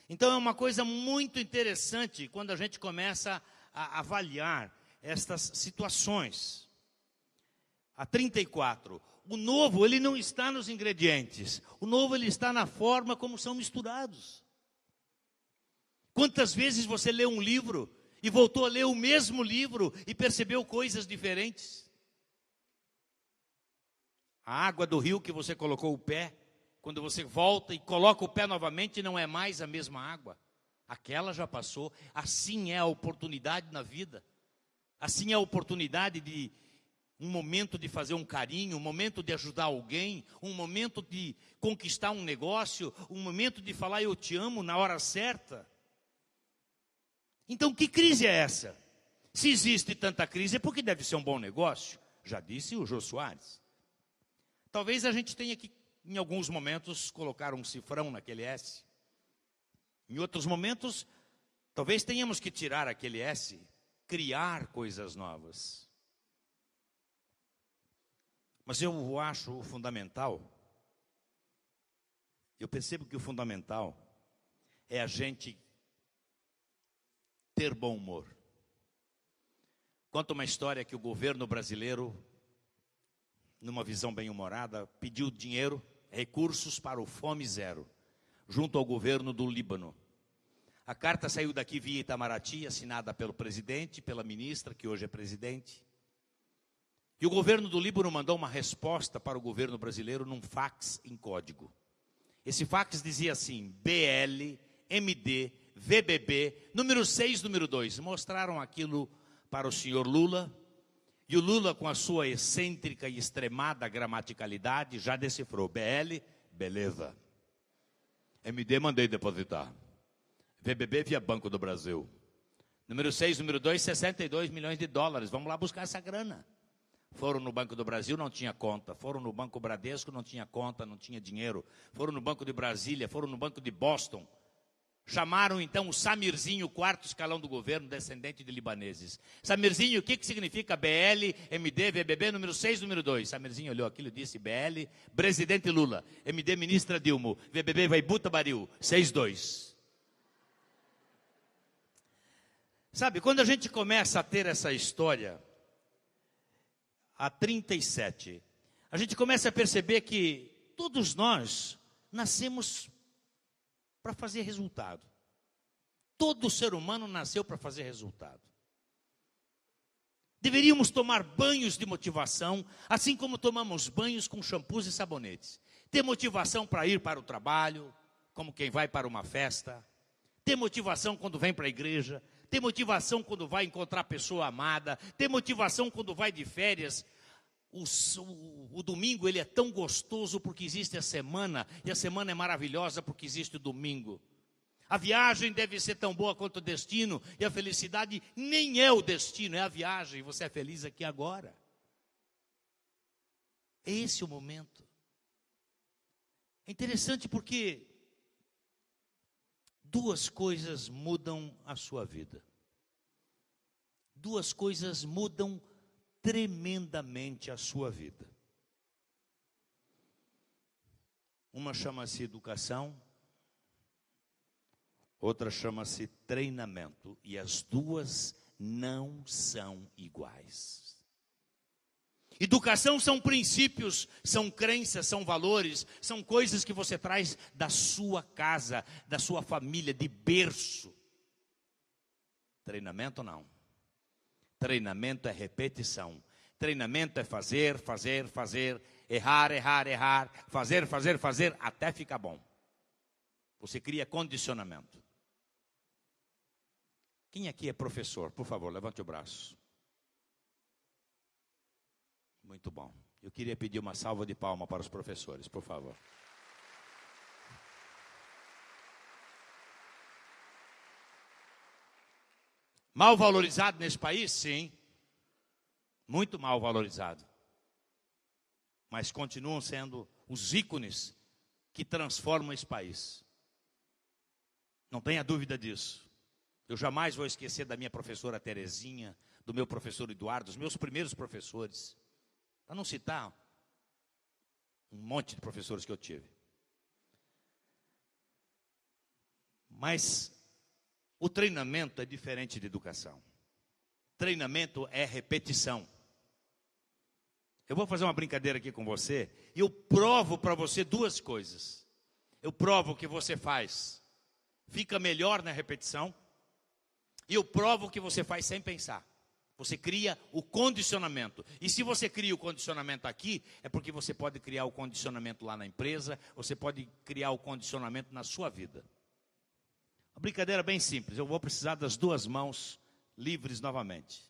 Então, é uma coisa muito interessante quando a gente começa a avaliar estas situações. A 34. O novo, ele não está nos ingredientes. O novo, ele está na forma como são misturados. Quantas vezes você leu um livro e voltou a ler o mesmo livro e percebeu coisas diferentes? A água do rio que você colocou o pé, quando você volta e coloca o pé novamente, não é mais a mesma água. Aquela já passou. Assim é a oportunidade na vida. Assim é a oportunidade de um momento de fazer um carinho, um momento de ajudar alguém, um momento de conquistar um negócio, um momento de falar eu te amo na hora certa. Então, que crise é essa? Se existe tanta crise, é porque deve ser um bom negócio. Já disse o Jô Soares. Talvez a gente tenha que, em alguns momentos, colocar um cifrão naquele S. Em outros momentos, talvez tenhamos que tirar aquele S, criar coisas novas. Mas eu acho o fundamental, eu percebo que o fundamental é a gente ter bom humor. Conta uma história que o governo brasileiro, numa visão bem-humorada, pediu dinheiro, recursos para o Fome Zero, junto ao governo do Líbano. A carta saiu daqui via Itamaraty, assinada pelo presidente, pela ministra, que hoje é presidente. E o governo do Líbano mandou uma resposta para o governo brasileiro num fax em código. Esse fax dizia assim, BL, MD, VBB, número 6, número 2. Mostraram aquilo para o senhor Lula. E o Lula, com a sua excêntrica e extremada gramaticalidade, já decifrou. BL, beleza. MD, mandei depositar. VBB, via Banco do Brasil. Número 6, número 2, 62 milhões de dólares. Vamos lá buscar essa grana. Foram no Banco do Brasil, não tinha conta. Foram no Banco Bradesco, não tinha conta, não tinha dinheiro. Foram no Banco de Brasília, foram no Banco de Boston. Chamaram então o Samirzinho, o quarto escalão do governo, descendente de libaneses. Samirzinho, o que significa BL, MD, VBB, número 6, número 2? Samirzinho olhou aquilo e disse, BL, presidente Lula, MD, ministra Dilma, VBB, Vaibuta Baril, 6-2. Sabe, quando a gente começa a ter essa história, a 37, a gente começa a perceber que todos nós nascemos para fazer resultado. Todo ser humano nasceu para fazer resultado. Deveríamos tomar banhos de motivação, assim como tomamos banhos com shampoos e sabonetes. Ter motivação para ir para o trabalho, como quem vai para uma festa. Ter motivação quando vem para a igreja. Ter motivação quando vai encontrar a pessoa amada. Ter motivação quando vai de férias. O domingo ele é tão gostoso porque existe a semana, e a semana é maravilhosa porque existe o domingo. A viagem deve ser tão boa quanto o destino, e a felicidade nem é o destino, é a viagem, e você é feliz aqui agora. É esse o momento. É interessante porque duas coisas mudam a sua vida. Duas coisas mudam tremendamente a sua vida. Uma chama-se educação, outra chama-se treinamento. E as duas não são iguais. Educação são princípios, são crenças, são valores, são coisas que você traz da sua casa, da sua família, de berço. Treinamento não. Treinamento é repetição. Treinamento é fazer, fazer, fazer, errar, errar, errar, fazer, fazer, fazer, até ficar bom. Você cria condicionamento. Quem aqui é professor? Por favor, levante o braço. Muito bom. Eu queria pedir uma salva de palmas para os professores, por favor. Mal valorizado nesse país? Sim. Muito mal valorizado. Mas continuam sendo os ícones que transformam esse país. Não tenha dúvida disso. Eu jamais vou esquecer da minha professora Terezinha, do meu professor Eduardo, dos meus primeiros professores. Para não citar um monte de professores que eu tive. Mas o treinamento é diferente de educação. Treinamento é repetição. Eu vou fazer uma brincadeira aqui com você e eu provo para você duas coisas. Eu provo que você fica melhor na repetição, e eu provo que você faz sem pensar. Você cria o condicionamento. E se você cria o condicionamento aqui, é porque você pode criar o condicionamento lá na empresa, você pode criar o condicionamento na sua vida. Uma brincadeira bem simples. Eu vou precisar das duas mãos livres novamente.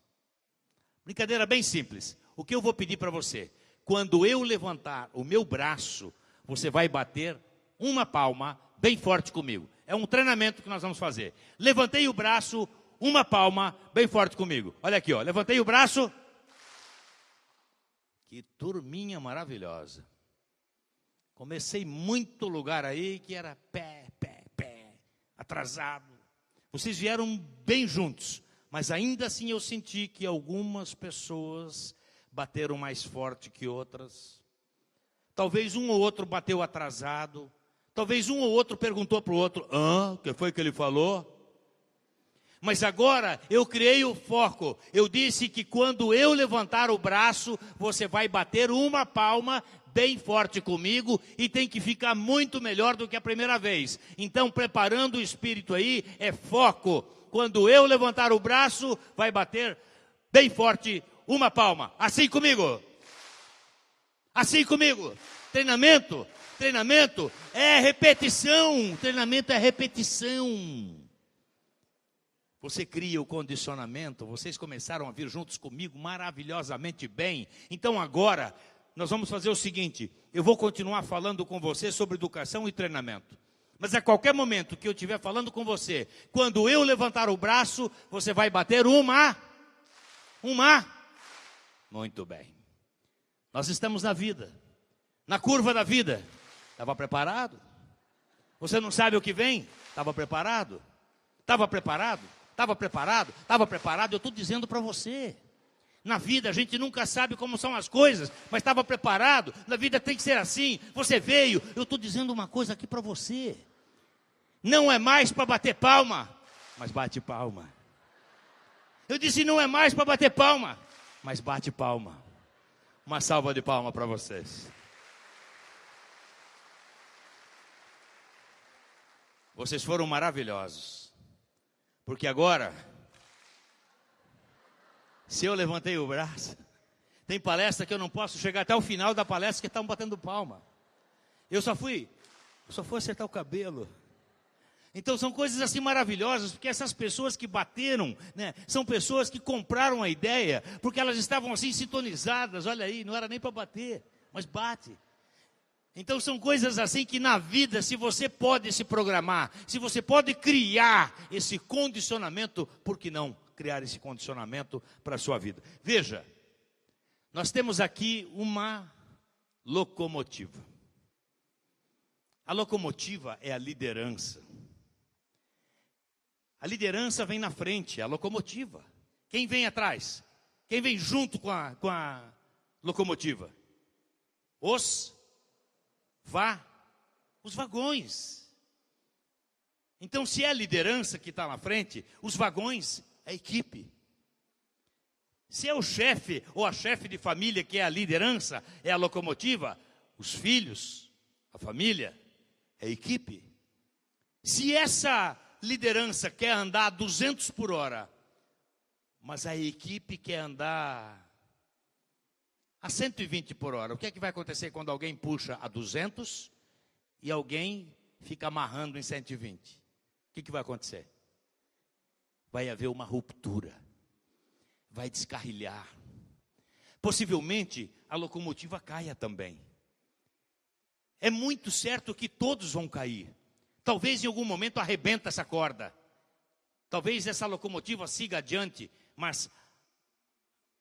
Brincadeira bem simples. O que eu vou pedir para você? Quando eu levantar o meu braço, você vai bater uma palma bem forte comigo. É um treinamento que nós vamos fazer. Levantei o braço, uma palma bem forte comigo. Olha aqui, ó. Levantei o braço. Que turminha maravilhosa. Comecei muito lugar aí que era pé, atrasado. Vocês vieram bem juntos, mas ainda assim eu senti que algumas pessoas bateram mais forte que outras. Talvez um ou outro bateu atrasado. Talvez um ou outro perguntou para o outro: o que foi que ele falou? Mas agora eu criei o foco. Eu disse que quando eu levantar o braço, você vai bater uma palma bem forte comigo e tem que ficar muito melhor do que a primeira vez. Então, preparando o espírito aí, é foco. Quando eu levantar o braço, vai bater bem forte uma palma. Assim comigo. Assim comigo. Treinamento é repetição. Treinamento é repetição. Você cria o condicionamento. Vocês começaram a vir juntos comigo maravilhosamente bem. Então agora nós vamos fazer o seguinte: eu vou continuar falando com você sobre educação e treinamento. Mas a qualquer momento que eu estiver falando com você, quando eu levantar o braço, você vai bater uma. Muito bem. Nós estamos na vida, na curva da vida. Estava preparado? Você não sabe o que vem? Estava preparado? Estava preparado? Estava preparado? Estava preparado? Eu estou dizendo para você. Na vida a gente nunca sabe como são as coisas, mas estava preparado. Na vida tem que ser assim. Você veio. Eu estou dizendo uma coisa aqui para você. Não é mais para bater palma, mas bate palma. Eu disse: não é mais para bater palma, mas bate palma. Uma salva de palma para vocês. Vocês foram maravilhosos. Porque agora, se eu levantei o braço, tem palestra que eu não posso chegar até o final da palestra que estão batendo palma. Eu só fui acertar o cabelo. Então são coisas assim maravilhosas, porque essas pessoas que bateram, né, são pessoas que compraram a ideia, porque elas estavam assim sintonizadas. Olha aí, não era nem para bater, mas bate. Então são coisas assim que na vida, se você pode se programar, se você pode criar esse condicionamento, por que não criar esse condicionamento para a sua vida? Veja, nós temos aqui uma locomotiva. A locomotiva é a liderança. A liderança vem na frente, a locomotiva. Quem vem atrás? Quem vem junto com a locomotiva? Os Os vagões. Então, se é a liderança que está na frente, os vagões é a equipe. Se é o chefe ou a chefe de família que é a liderança, é a locomotiva, os filhos, a família, é a equipe. Se essa liderança quer andar a 200 por hora, mas a equipe quer andar a 120 por hora, o que é que vai acontecer quando alguém puxa a 200 e alguém fica amarrando em 120? O que vai acontecer? Vai haver uma ruptura, vai descarrilhar. Possivelmente a locomotiva caia também. É muito certo que todos vão cair. Talvez em algum momento arrebenta essa corda. Talvez essa locomotiva siga adiante, mas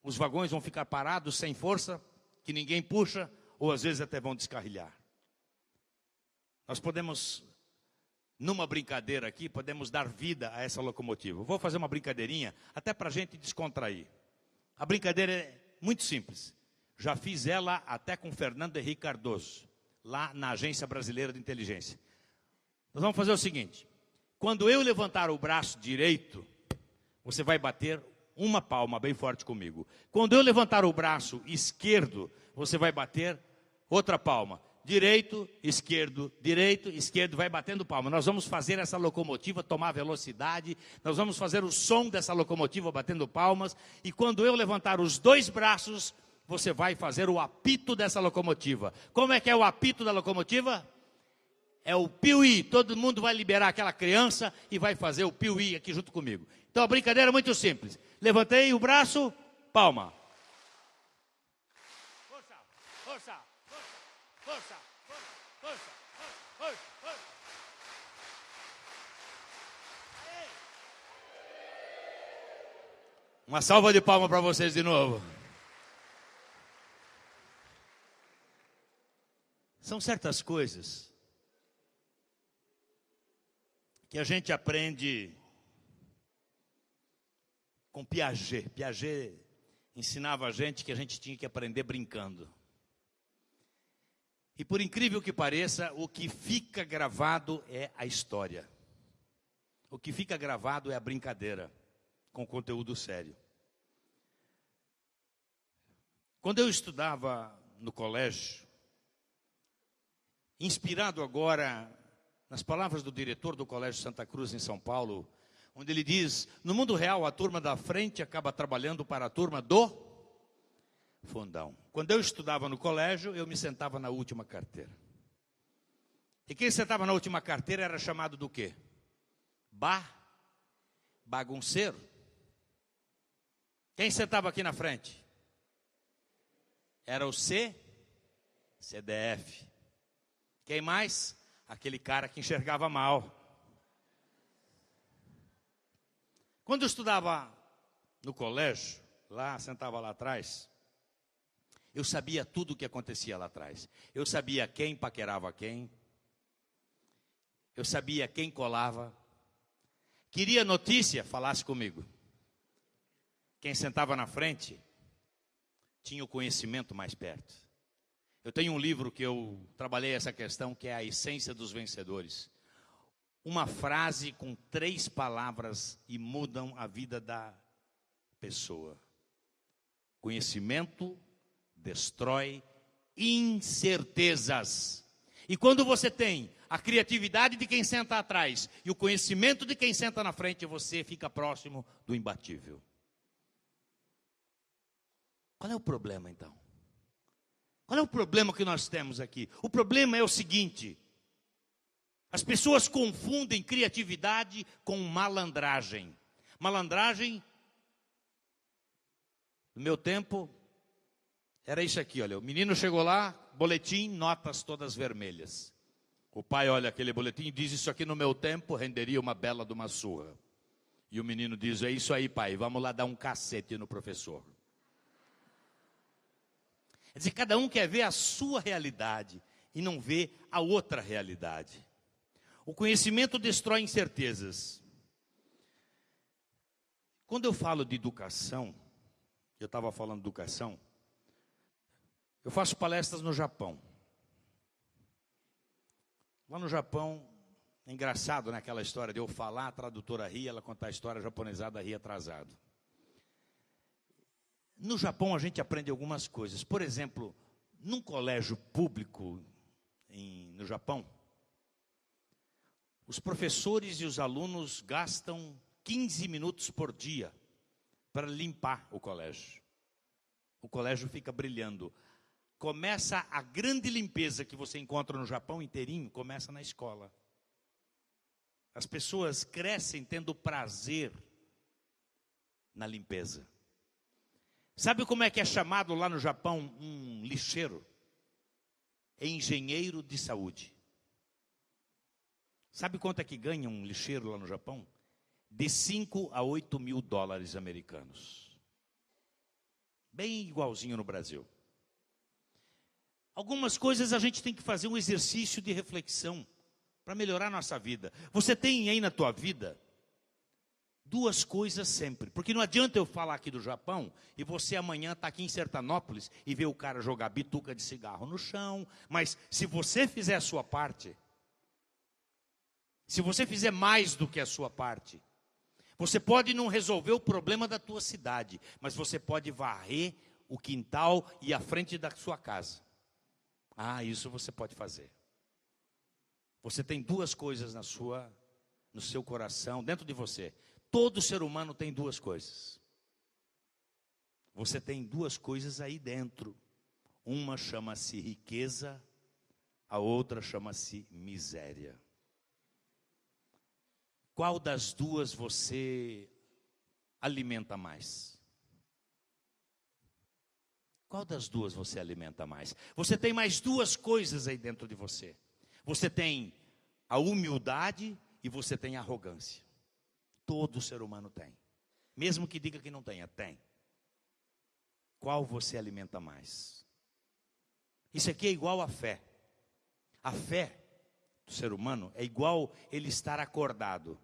os vagões vão ficar parados, sem força, que ninguém puxa, ou às vezes até vão descarrilhar. Nós podemos, numa brincadeira aqui, podemos dar vida a essa locomotiva. Vou fazer uma brincadeirinha, até para a gente descontrair. A brincadeira é muito simples. Já fiz ela até com Fernando Henrique Cardoso, lá na Agência Brasileira de Inteligência. Nós vamos fazer o seguinte: quando eu levantar o braço direito, você vai bater uma palma bem forte comigo. Quando eu levantar o braço esquerdo, você vai bater outra palma. Direito, esquerdo, vai batendo palma. Nós vamos fazer essa locomotiva tomar velocidade, nós vamos fazer o som dessa locomotiva batendo palmas, e quando eu levantar os dois braços, você vai fazer o apito dessa locomotiva. Como é que é o apito da locomotiva? É o piuí. Todo mundo vai liberar aquela criança e vai fazer o piuí aqui junto comigo. Então a brincadeira é muito simples. Levantei o braço, palma. Força, força, força, força, força, força. Uma salva de palmas para vocês de novo. São certas coisas que a gente aprende com Piaget. Piaget ensinava a gente que a gente tinha que aprender brincando. E por incrível que pareça, o que fica gravado é a história. O que fica gravado é a brincadeira, com conteúdo sério. Quando eu estudava no colégio, inspirado agora nas palavras do diretor do Colégio Santa Cruz, em São Paulo, onde ele diz: no mundo real, a turma da frente acaba trabalhando para a turma do fundão. Quando eu estudava no colégio, eu me sentava na última carteira. E quem sentava na última carteira era chamado do quê? Bagunceiro. Quem sentava aqui na frente? Era o CDF. Quem mais? Aquele cara que enxergava mal. Quando eu estudava no colégio, sentava lá atrás, eu sabia tudo o que acontecia lá atrás. Eu sabia quem paquerava quem. Eu sabia quem colava. Queria notícia? Falasse comigo. Quem sentava na frente tinha o conhecimento mais perto. Eu tenho um livro que eu trabalhei essa questão, que é A Essência dos Vencedores. Uma frase com 3 palavras e mudam a vida da pessoa. Conhecimento destrói incertezas. E quando você tem a criatividade de quem senta atrás e o conhecimento de quem senta na frente, você fica próximo do imbatível. Qual é o problema então? Qual é o problema que nós temos aqui? O problema é o seguinte: as pessoas confundem criatividade com malandragem. Malandragem, no meu tempo, era isso aqui, olha. O menino chegou lá, boletim, notas todas vermelhas. O pai olha aquele boletim e diz: isso aqui no meu tempo renderia uma bela de uma surra. E o menino diz: é isso aí, pai, vamos lá dar um cacete no professor. Quer dizer, cada um quer ver a sua realidade e não vê a outra realidade. O conhecimento destrói incertezas. Quando eu falo de educação, eu estava falando de educação, eu faço palestras no Japão. Lá no Japão, é engraçado, né, aquela história de eu falar, a tradutora ri, ela contar a história, a japonesada ri atrasado. No Japão a gente aprende algumas coisas. Por exemplo, num colégio público no Japão, os professores e os alunos gastam 15 minutos por dia para limpar o colégio. O colégio fica brilhando. Começa a grande limpeza que você encontra no Japão inteirinho, começa na escola. As pessoas crescem tendo prazer na limpeza. Sabe como é que é chamado lá no Japão um lixeiro? É engenheiro de saúde. Sabe quanto é que ganha um lixeiro lá no Japão? De 5 a 8 mil dólares americanos. Bem igualzinho no Brasil. Algumas coisas a gente tem que fazer um exercício de reflexão para melhorar a nossa vida. Você tem aí na tua vida duas coisas sempre. Porque não adianta eu falar aqui do Japão e você amanhã está aqui em Sertanópolis e ver o cara jogar bituca de cigarro no chão. Mas se você fizer a sua parte, se você fizer mais do que a sua parte, você pode não resolver o problema da tua cidade, mas você pode varrer o quintal e a frente da sua casa. Ah, isso você pode fazer. Você tem duas coisas no seu coração, dentro de você. Todo ser humano tem duas coisas. Você tem duas coisas aí dentro. Uma chama-se riqueza, a outra chama-se miséria. Qual das duas você alimenta mais? Qual das duas você alimenta mais? Você tem mais duas coisas aí dentro de você. Você tem a humildade e você tem a arrogância. Todo ser humano tem. Mesmo que diga que não tenha, tem. Qual você alimenta mais? Isso aqui é igual à fé. A fé do ser humano é igual ele estar acordado.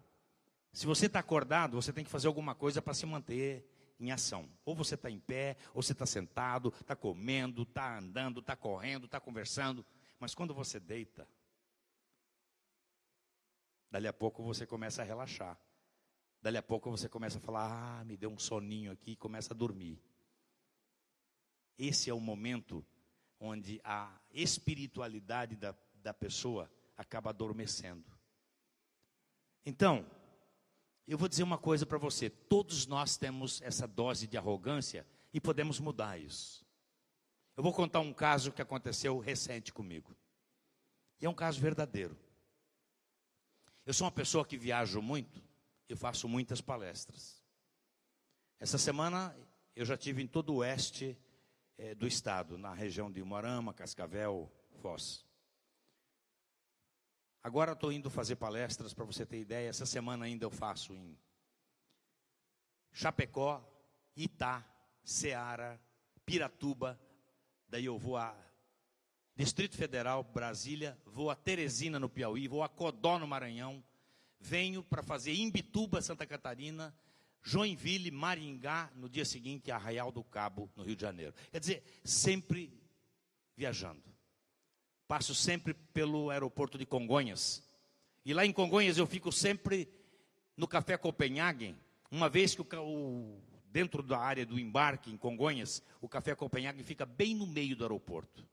Se você está acordado, você tem que fazer alguma coisa para se manter em ação. Ou você está em pé, ou você está sentado, está comendo, está andando, está correndo, está conversando. Mas quando você deita, dali a pouco você começa a relaxar. Dali a pouco você começa a falar, me deu um soninho aqui, e começa a dormir. Esse é o momento onde a espiritualidade da pessoa acaba adormecendo. Então, eu vou dizer uma coisa para você. Todos nós temos essa dose de arrogância e podemos mudar isso. Eu vou contar um caso que aconteceu recente comigo. E é um caso verdadeiro. Eu sou uma pessoa que viajo muito, eu faço muitas palestras. Essa semana eu já estive em todo o oeste do estado, na região de Umuarama, Cascavel, Foz. Agora estou indo fazer palestras, para você ter ideia. Essa semana ainda eu faço em Chapecó, Itá, Ceará, Piratuba. Daí eu vou a Distrito Federal, Brasília, vou a Teresina, no Piauí, vou a Codó, no Maranhão. Venho para fazer Imbituba, Santa Catarina, Joinville, Maringá, no dia seguinte, Arraial do Cabo, no Rio de Janeiro. Quer dizer, sempre viajando. Passo sempre pelo aeroporto de Congonhas. E lá em Congonhas eu fico sempre no Café Copenhagen. Uma vez que dentro da área do embarque em Congonhas, o Café Copenhagen fica bem no meio do aeroporto.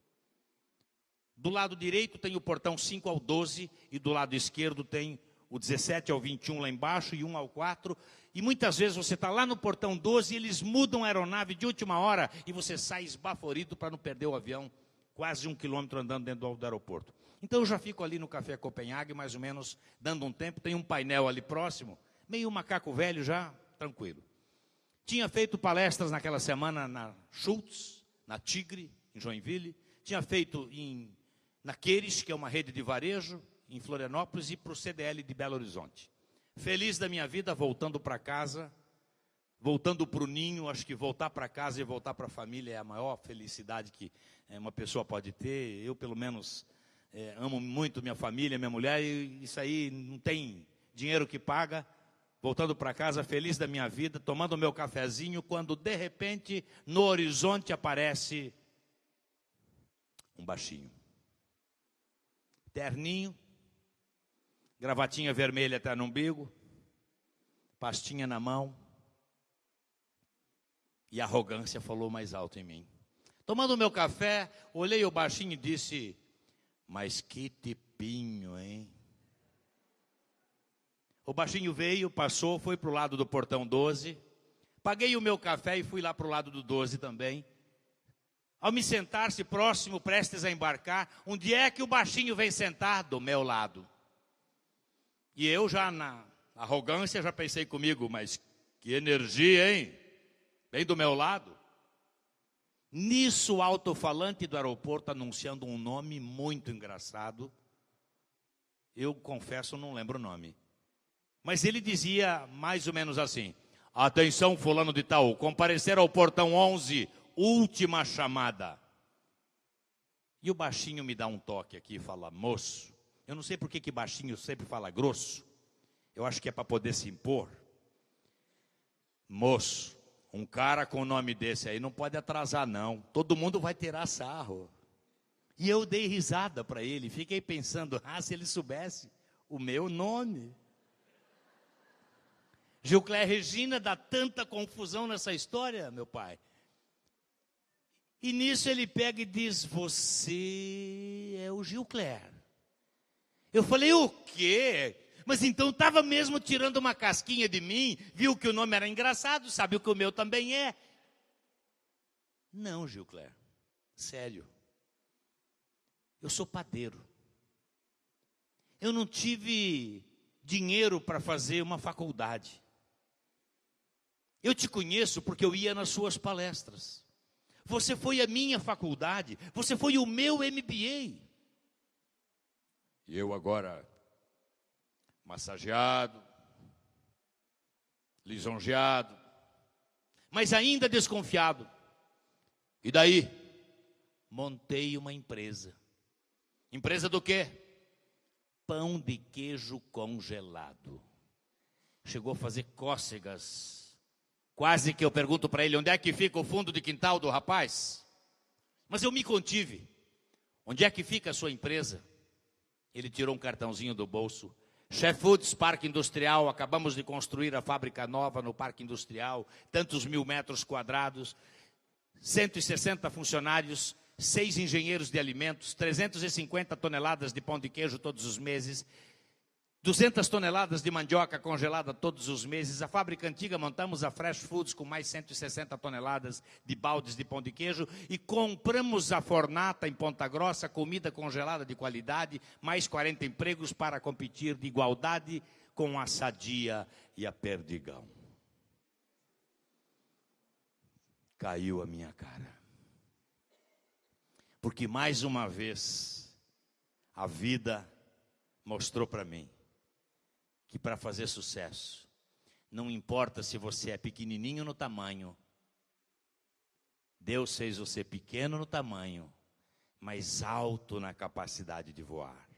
Do lado direito tem o portão 5 ao 12 e do lado esquerdo tem o 17 ao 21 lá embaixo e 1 ao 4. E muitas vezes você está lá no portão 12 e eles mudam a aeronave de última hora e você sai esbaforido para não perder o avião. Quase 1 quilômetro andando dentro do aeroporto. Então eu já fico ali no Café Copenhague, mais ou menos, dando um tempo. Tem um painel ali próximo, meio macaco velho já, tranquilo. Tinha feito palestras naquela semana na Schultz, na Tigre, em Joinville. Tinha feito na Queires, que é uma rede de varejo, em Florianópolis, e para o CDL de Belo Horizonte. Feliz da minha vida, voltando para casa, voltando para o ninho. Acho que voltar para casa e voltar para a família é a maior felicidade que uma pessoa pode ter. Eu, pelo menos, amo muito minha família, minha mulher, e isso aí não tem dinheiro que paga. Voltando para casa, feliz da minha vida, tomando o meu cafezinho, quando, de repente, no horizonte aparece um baixinho. Terninho, gravatinha vermelha até no umbigo, pastinha na mão, e a arrogância falou mais alto em mim. Tomando meu café, olhei o baixinho e disse: mas que tipinho, hein? O baixinho veio, passou, foi para o lado do portão 12, paguei o meu café e fui lá para o lado do 12 também. Ao me sentar-se próximo, prestes a embarcar, onde é que o baixinho vem sentar? Do meu lado. E eu já na arrogância já pensei comigo, mas que energia, hein? Bem do meu lado. Nisso, o alto-falante do aeroporto anunciando um nome muito engraçado. Eu confesso, não lembro o nome. Mas ele dizia mais ou menos assim: atenção, fulano de tal, comparecer ao portão 11, última chamada. E o baixinho me dá um toque aqui e fala: moço. Eu não sei por que baixinho sempre fala grosso. Eu acho que é para poder se impor. Moço, um cara com o nome desse aí não pode atrasar não. Todo mundo vai tirar sarro. E eu dei risada para ele. Fiquei pensando, se ele soubesse o meu nome. Gilcler Regina, dá tanta confusão nessa história, meu pai. E nisso ele pega e diz: você é o Gilcler. Eu falei: o quê? Mas então estava mesmo tirando uma casquinha de mim, viu que o nome era engraçado, sabe o que o meu também é. Não, Gilcler, sério. Eu sou padeiro. Eu não tive dinheiro para fazer uma faculdade. Eu te conheço porque eu ia nas suas palestras. Você foi a minha faculdade, você foi o meu MBA. E eu agora, massageado, lisonjeado, mas ainda desconfiado. E daí? Montei uma empresa. Empresa do quê? Pão de queijo congelado. Chegou a fazer cócegas. Quase que eu pergunto para ele: onde é que fica o fundo de quintal do rapaz? Mas eu me contive. Onde é que fica a sua empresa? Ele tirou um cartãozinho do bolso. Chef Foods, Parque Industrial, acabamos de construir a fábrica nova no Parque Industrial, tantos mil metros quadrados, 160 funcionários, 6 engenheiros de alimentos, 350 toneladas de pão de queijo todos os meses, 200 toneladas de mandioca congelada todos os meses. A fábrica antiga montamos a Fresh Foods com mais 160 toneladas de baldes de pão de queijo. E compramos a Fornata em Ponta Grossa, comida congelada de qualidade, mais 40 empregos para competir de igualdade com a Sadia e a Perdigão. Caiu a minha cara. Porque mais uma vez a vida mostrou para mim que para fazer sucesso, não importa se você é pequenininho no tamanho, Deus fez você pequeno no tamanho, mas alto na capacidade de voar.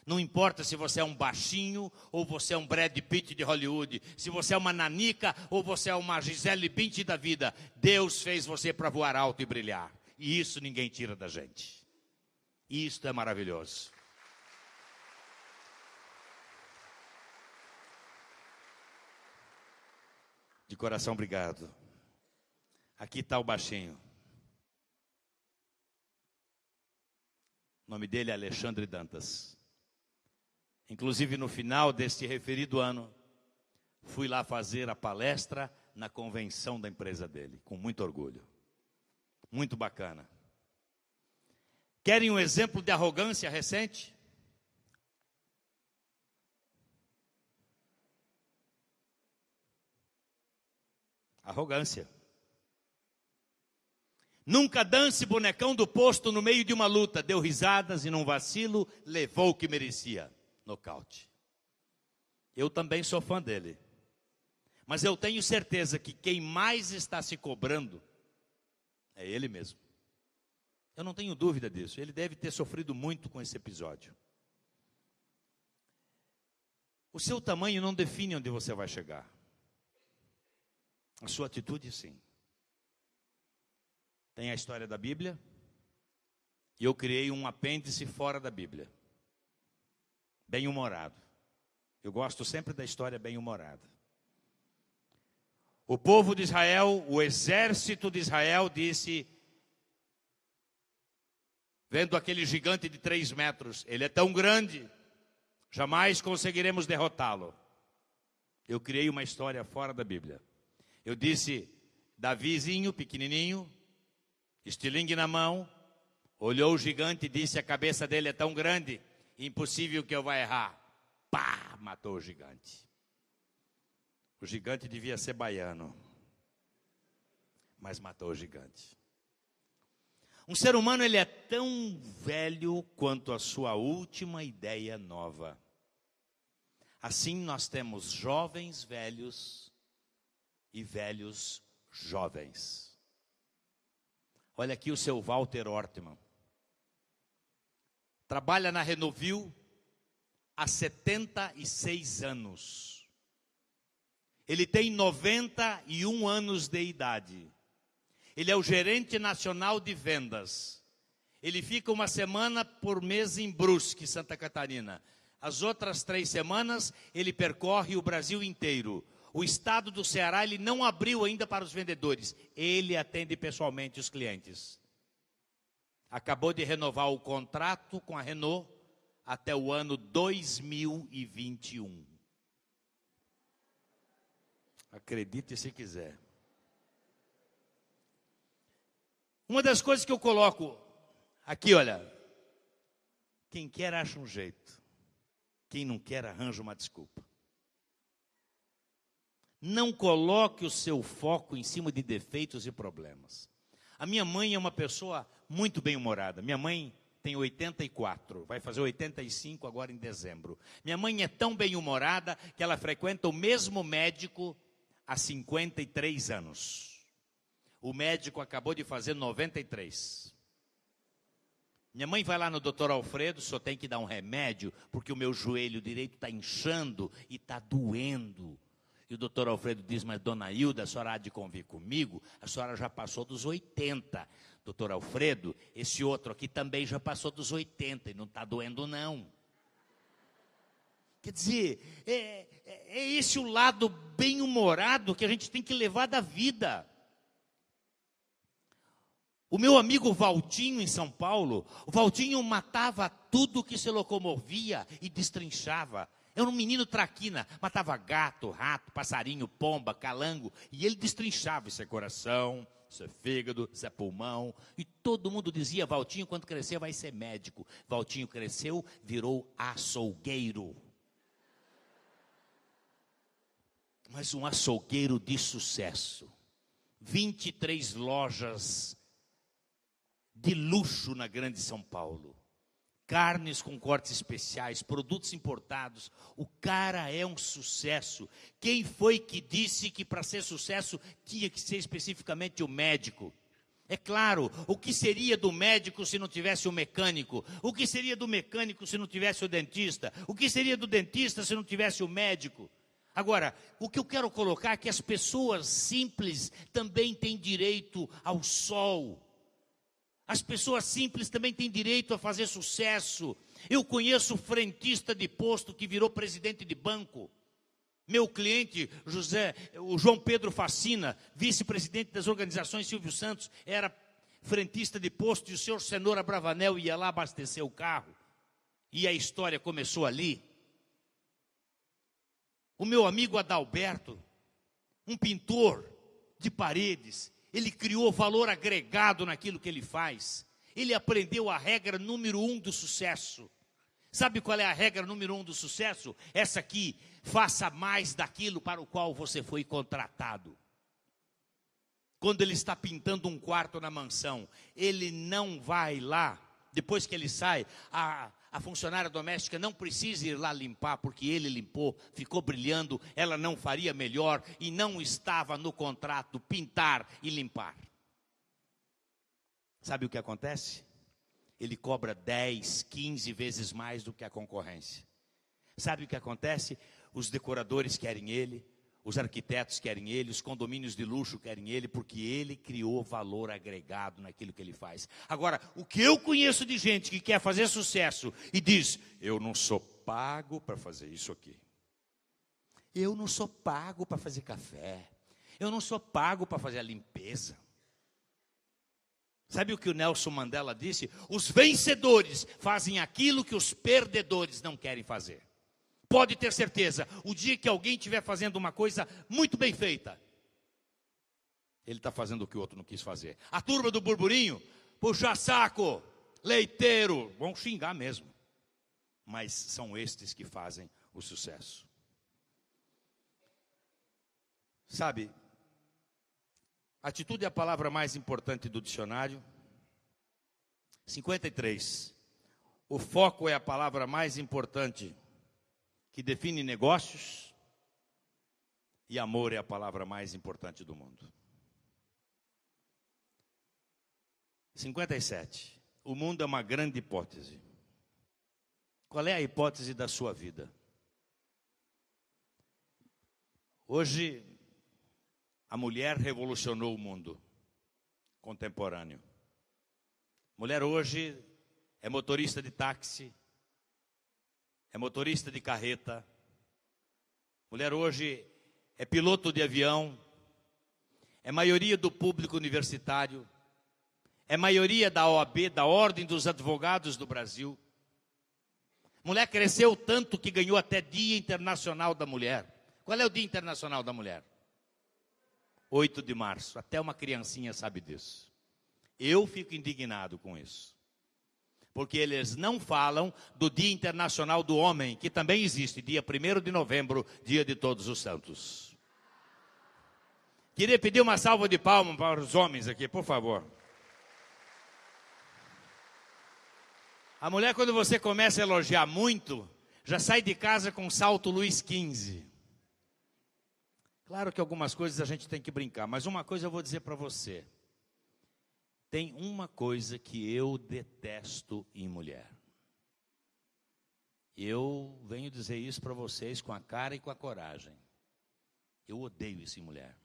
Não importa se você é um baixinho ou você é um Brad Pitt de Hollywood, se você é uma nanica ou você é uma Gisele Bündchen da vida, Deus fez você para voar alto e brilhar. E isso ninguém tira da gente. Isto é maravilhoso. De coração, obrigado. Aqui está o baixinho. O nome dele é Alexandre Dantas. Inclusive, no final deste referido ano, fui lá fazer a palestra na convenção da empresa dele, com muito orgulho. Muito bacana. Querem um exemplo de arrogância recente? Arrogância. Nunca dance bonecão do posto no meio de uma luta. Deu risadas e num vacilo levou o que merecia. Nocaute. Eu também sou fã dele. Mas eu tenho certeza que quem mais está se cobrando é ele mesmo. Eu não tenho dúvida disso. Ele deve ter sofrido muito com esse episódio. O seu tamanho não define onde você vai chegar. A sua atitude, sim. Tem a história da Bíblia. E eu criei um apêndice fora da Bíblia. bem-humorado. Eu gosto sempre da história bem-humorada. O povo de Israel, o exército de Israel disse, vendo aquele gigante de 3 metros, ele é tão grande, jamais conseguiremos derrotá-lo. Eu criei uma história fora da Bíblia. Eu disse, Davizinho, pequenininho, estilingue na mão, olhou o gigante e disse, a cabeça dele é tão grande, impossível que eu vá errar. Pá, matou o gigante. O gigante devia ser baiano, mas matou o gigante. Um ser humano, ele é tão velho quanto a sua última ideia nova. Assim nós temos jovens velhos e velhos jovens. Olha aqui o seu Walter Ortmann. Trabalha na Renovil há 76 anos. Ele tem 91 anos de idade. Ele é o gerente nacional de vendas. Ele fica uma semana por mês em Brusque, Santa Catarina. As outras 3 semanas, ele percorre o Brasil inteiro. O estado do Ceará, ele não abriu ainda para os vendedores. Ele atende pessoalmente os clientes. Acabou de renovar o contrato com a Renault até o ano 2021. Acredite se quiser. Uma das coisas que eu coloco aqui, olha. Quem quer acha um jeito. Quem não quer arranja uma desculpa. Não coloque o seu foco em cima de defeitos e problemas. A minha mãe é uma pessoa muito bem-humorada. Minha mãe tem 84, vai fazer 85 agora em dezembro. Minha mãe é tão bem-humorada que ela frequenta o mesmo médico há 53 anos. O médico acabou de fazer 93. Minha mãe vai lá no doutor Alfredo, só tem que dar um remédio, porque o meu joelho direito está inchando e está doendo. E o doutor Alfredo diz, mas dona Hilda, a senhora há de convir comigo? A senhora já passou dos 80. Doutor Alfredo, esse outro aqui também já passou dos 80 e não está doendo não. Quer dizer, é esse o lado bem-humorado que a gente tem que levar da vida. O meu amigo Valtinho, em São Paulo, o Valtinho matava tudo que se locomovia e destrinchava. Era um menino traquina, matava gato, rato, passarinho, pomba, calango. E ele destrinchava, isso é coração, isso é fígado, isso é pulmão. E todo mundo dizia, Valtinho quando crescer vai ser médico. Valtinho cresceu, virou açougueiro. Mas um açougueiro de sucesso. 23 lojas de luxo na grande São Paulo. Carnes com cortes especiais, produtos importados. O cara é um sucesso. Quem foi que disse que para ser sucesso tinha que ser especificamente o médico? É claro, o que seria do médico se não tivesse o mecânico? O que seria do mecânico se não tivesse o dentista? O que seria do dentista se não tivesse o médico? Agora, o que eu quero colocar é que as pessoas simples também têm direito ao sol. As pessoas simples também têm direito a fazer sucesso. Eu conheço frentista de posto que virou presidente de banco. Meu cliente, o João Pedro Facina, vice-presidente das organizações Silvio Santos, era frentista de posto e o senhor Cenoura Bravanel ia lá abastecer o carro. E a história começou ali. O meu amigo Adalberto, um pintor de paredes, ele criou valor agregado naquilo que ele faz. Ele aprendeu a regra número 1 do sucesso. Sabe qual é a regra número 1 do sucesso? Essa aqui, faça mais daquilo para o qual você foi contratado. Quando ele está pintando um quarto na mansão, ele não vai lá, depois que ele sai, a funcionária doméstica não precisa ir lá limpar, porque ele limpou, ficou brilhando, ela não faria melhor e não estava no contrato pintar e limpar. Sabe o que acontece? Ele cobra 10, 15 vezes mais do que a concorrência. Sabe o que acontece? Os decoradores querem ele, Os arquitetos querem ele, os condomínios de luxo querem ele, porque ele criou valor agregado naquilo que ele faz. Agora, o que eu conheço de gente que quer fazer sucesso e diz: eu não sou pago para fazer isso aqui. Eu não sou pago para fazer café. Eu não sou pago para fazer a limpeza. Sabe o que o Nelson Mandela disse? Os vencedores fazem aquilo que os perdedores não querem fazer. Pode ter certeza, o dia que alguém estiver fazendo uma coisa muito bem feita, ele está fazendo o que o outro não quis fazer. A turma do burburinho, puxa saco, leiteiro, vão xingar mesmo. Mas são estes que fazem o sucesso. Sabe, atitude é a palavra mais importante do dicionário. 53. O foco é a palavra mais importante que define negócios, e amor é a palavra mais importante do mundo. 57. O mundo é uma grande hipótese. Qual é a hipótese da sua vida? Hoje, a mulher revolucionou o mundo contemporâneo. Mulher hoje é motorista de táxi, é motorista de carreta. Mulher hoje é piloto de avião, é maioria do público universitário, é maioria da OAB, da Ordem dos Advogados do Brasil. Mulher cresceu tanto que ganhou até Dia Internacional da Mulher. Qual é o Dia Internacional da Mulher? 8 de março. Até uma criancinha sabe disso. Eu fico indignado com isso. Porque eles não falam do Dia Internacional do Homem, que também existe, dia 1º de novembro, dia de Todos os Santos. Queria pedir uma salva de palmas para os homens aqui, por favor. A mulher, quando você começa a elogiar muito, já sai de casa com salto Luiz XV. Claro que algumas coisas a gente tem que brincar, mas uma coisa eu vou dizer para você. Tem uma coisa que eu detesto em mulher. Eu venho dizer isso para vocês com a cara e com a coragem. Eu odeio isso em mulher.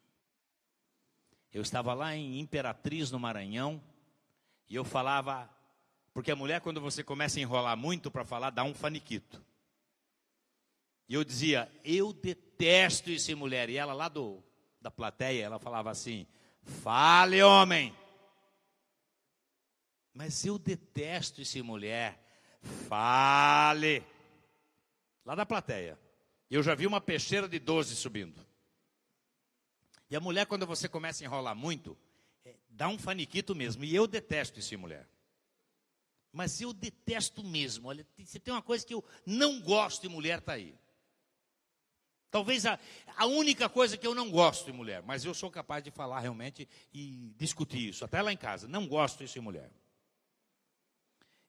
Eu estava lá em Imperatriz, no Maranhão, e eu falava, porque a mulher, quando você começa a enrolar muito para falar, dá um faniquito. E eu dizia, eu detesto isso em mulher. E ela lá da plateia, ela falava assim, fale, homem. Mas eu detesto isso em mulher. Fale. Lá da plateia. Eu já vi uma peixeira de 12 subindo. E a mulher, quando você começa a enrolar muito, dá um faniquito mesmo. E eu detesto isso em mulher. Mas eu detesto mesmo. Olha, se tem uma coisa que eu não gosto em mulher, está aí. Talvez a única coisa que eu não gosto em mulher. Mas eu sou capaz de falar realmente e discutir isso. Até lá em casa. Não gosto disso em mulher.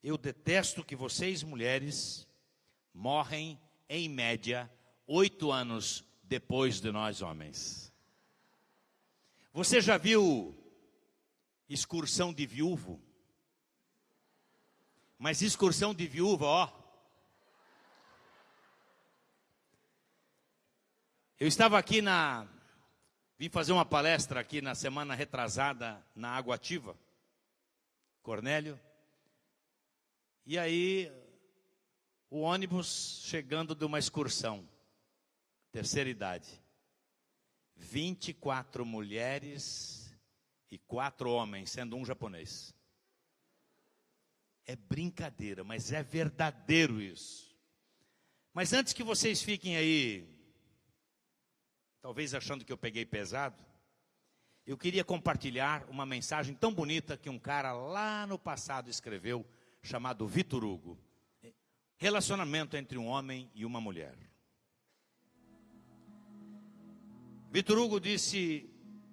Eu detesto que vocês, mulheres, morrem, em média, 8 anos depois de nós, homens. Você já viu excursão de viúvo? Mas excursão de viúva, ó. Eu estava aqui vim fazer uma palestra aqui na semana retrasada na Água Ativa, Cornélio. E aí, o ônibus chegando de uma excursão, terceira idade. 24 mulheres e 4 homens, sendo um japonês. É brincadeira, mas é verdadeiro isso. Mas antes que vocês fiquem aí, talvez achando que eu peguei pesado, eu queria compartilhar uma mensagem tão bonita que um cara lá no passado escreveu, chamado Vitor Hugo. Relacionamento entre um homem e uma mulher. Vitor Hugo disse,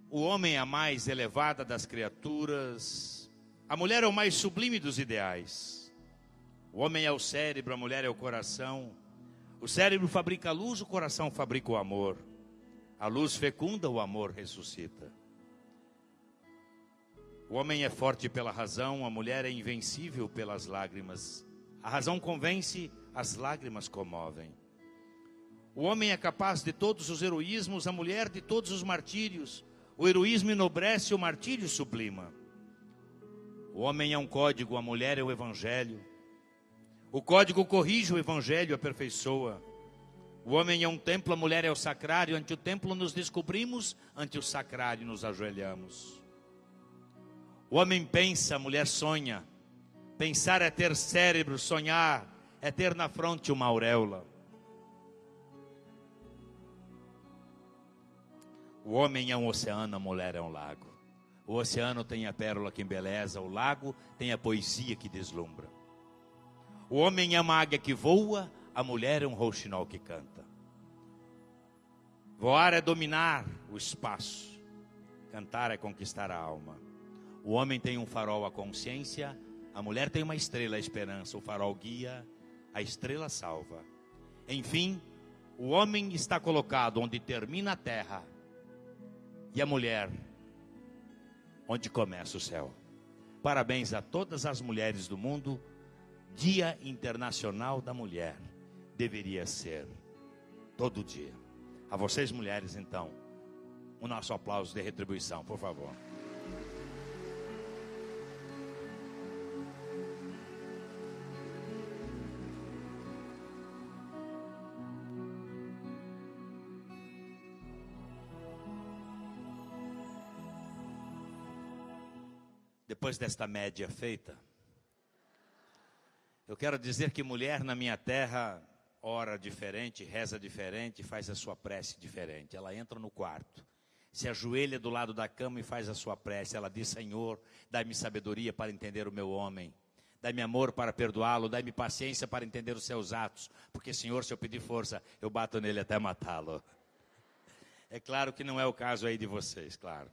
o homem é a mais elevada das criaturas, a mulher é o mais sublime dos ideais. O homem é o cérebro, a mulher é o coração. O cérebro fabrica a luz, o coração fabrica o amor. A luz fecunda, o amor ressuscita. O homem é forte pela razão, a mulher é invencível pelas lágrimas. A razão convence, as lágrimas comovem. O homem é capaz de todos os heroísmos, a mulher de todos os martírios. O heroísmo enobrece, o martírio sublima. O homem é um código, a mulher é o evangelho. O código corrige, o evangelho aperfeiçoa. O homem é um templo, a mulher é o sacrário. Ante o templo nos descobrimos, ante o sacrário nos ajoelhamos. O homem pensa, a mulher sonha. Pensar é ter cérebro, sonhar é ter na fronte uma auréola. O homem é um oceano, a mulher é um lago. O oceano tem a pérola que embeleza, o lago tem a poesia que deslumbra. O homem é uma águia que voa, a mulher é um rouxinol que canta. Voar é dominar o espaço, cantar é conquistar a alma. O homem tem um farol, a consciência, a mulher tem uma estrela, a esperança. O farol guia, a estrela salva. Enfim, o homem está colocado onde termina a terra e a mulher onde começa o céu. Parabéns a todas as mulheres do mundo. Dia Internacional da Mulher deveria ser todo dia. A vocês, mulheres, então, o nosso aplauso de retribuição, por favor. Depois desta média feita, eu quero dizer que mulher na minha terra ora diferente, reza diferente, faz a sua prece diferente. Ela entra no quarto, se ajoelha do lado da cama e faz a sua prece. Ela diz: Senhor, dai-me sabedoria para entender o meu homem, dai-me amor para perdoá-lo, dai-me paciência para entender os seus atos, porque, Senhor, se eu pedir força, eu bato nele até matá-lo. É claro que não é o caso aí de vocês, claro.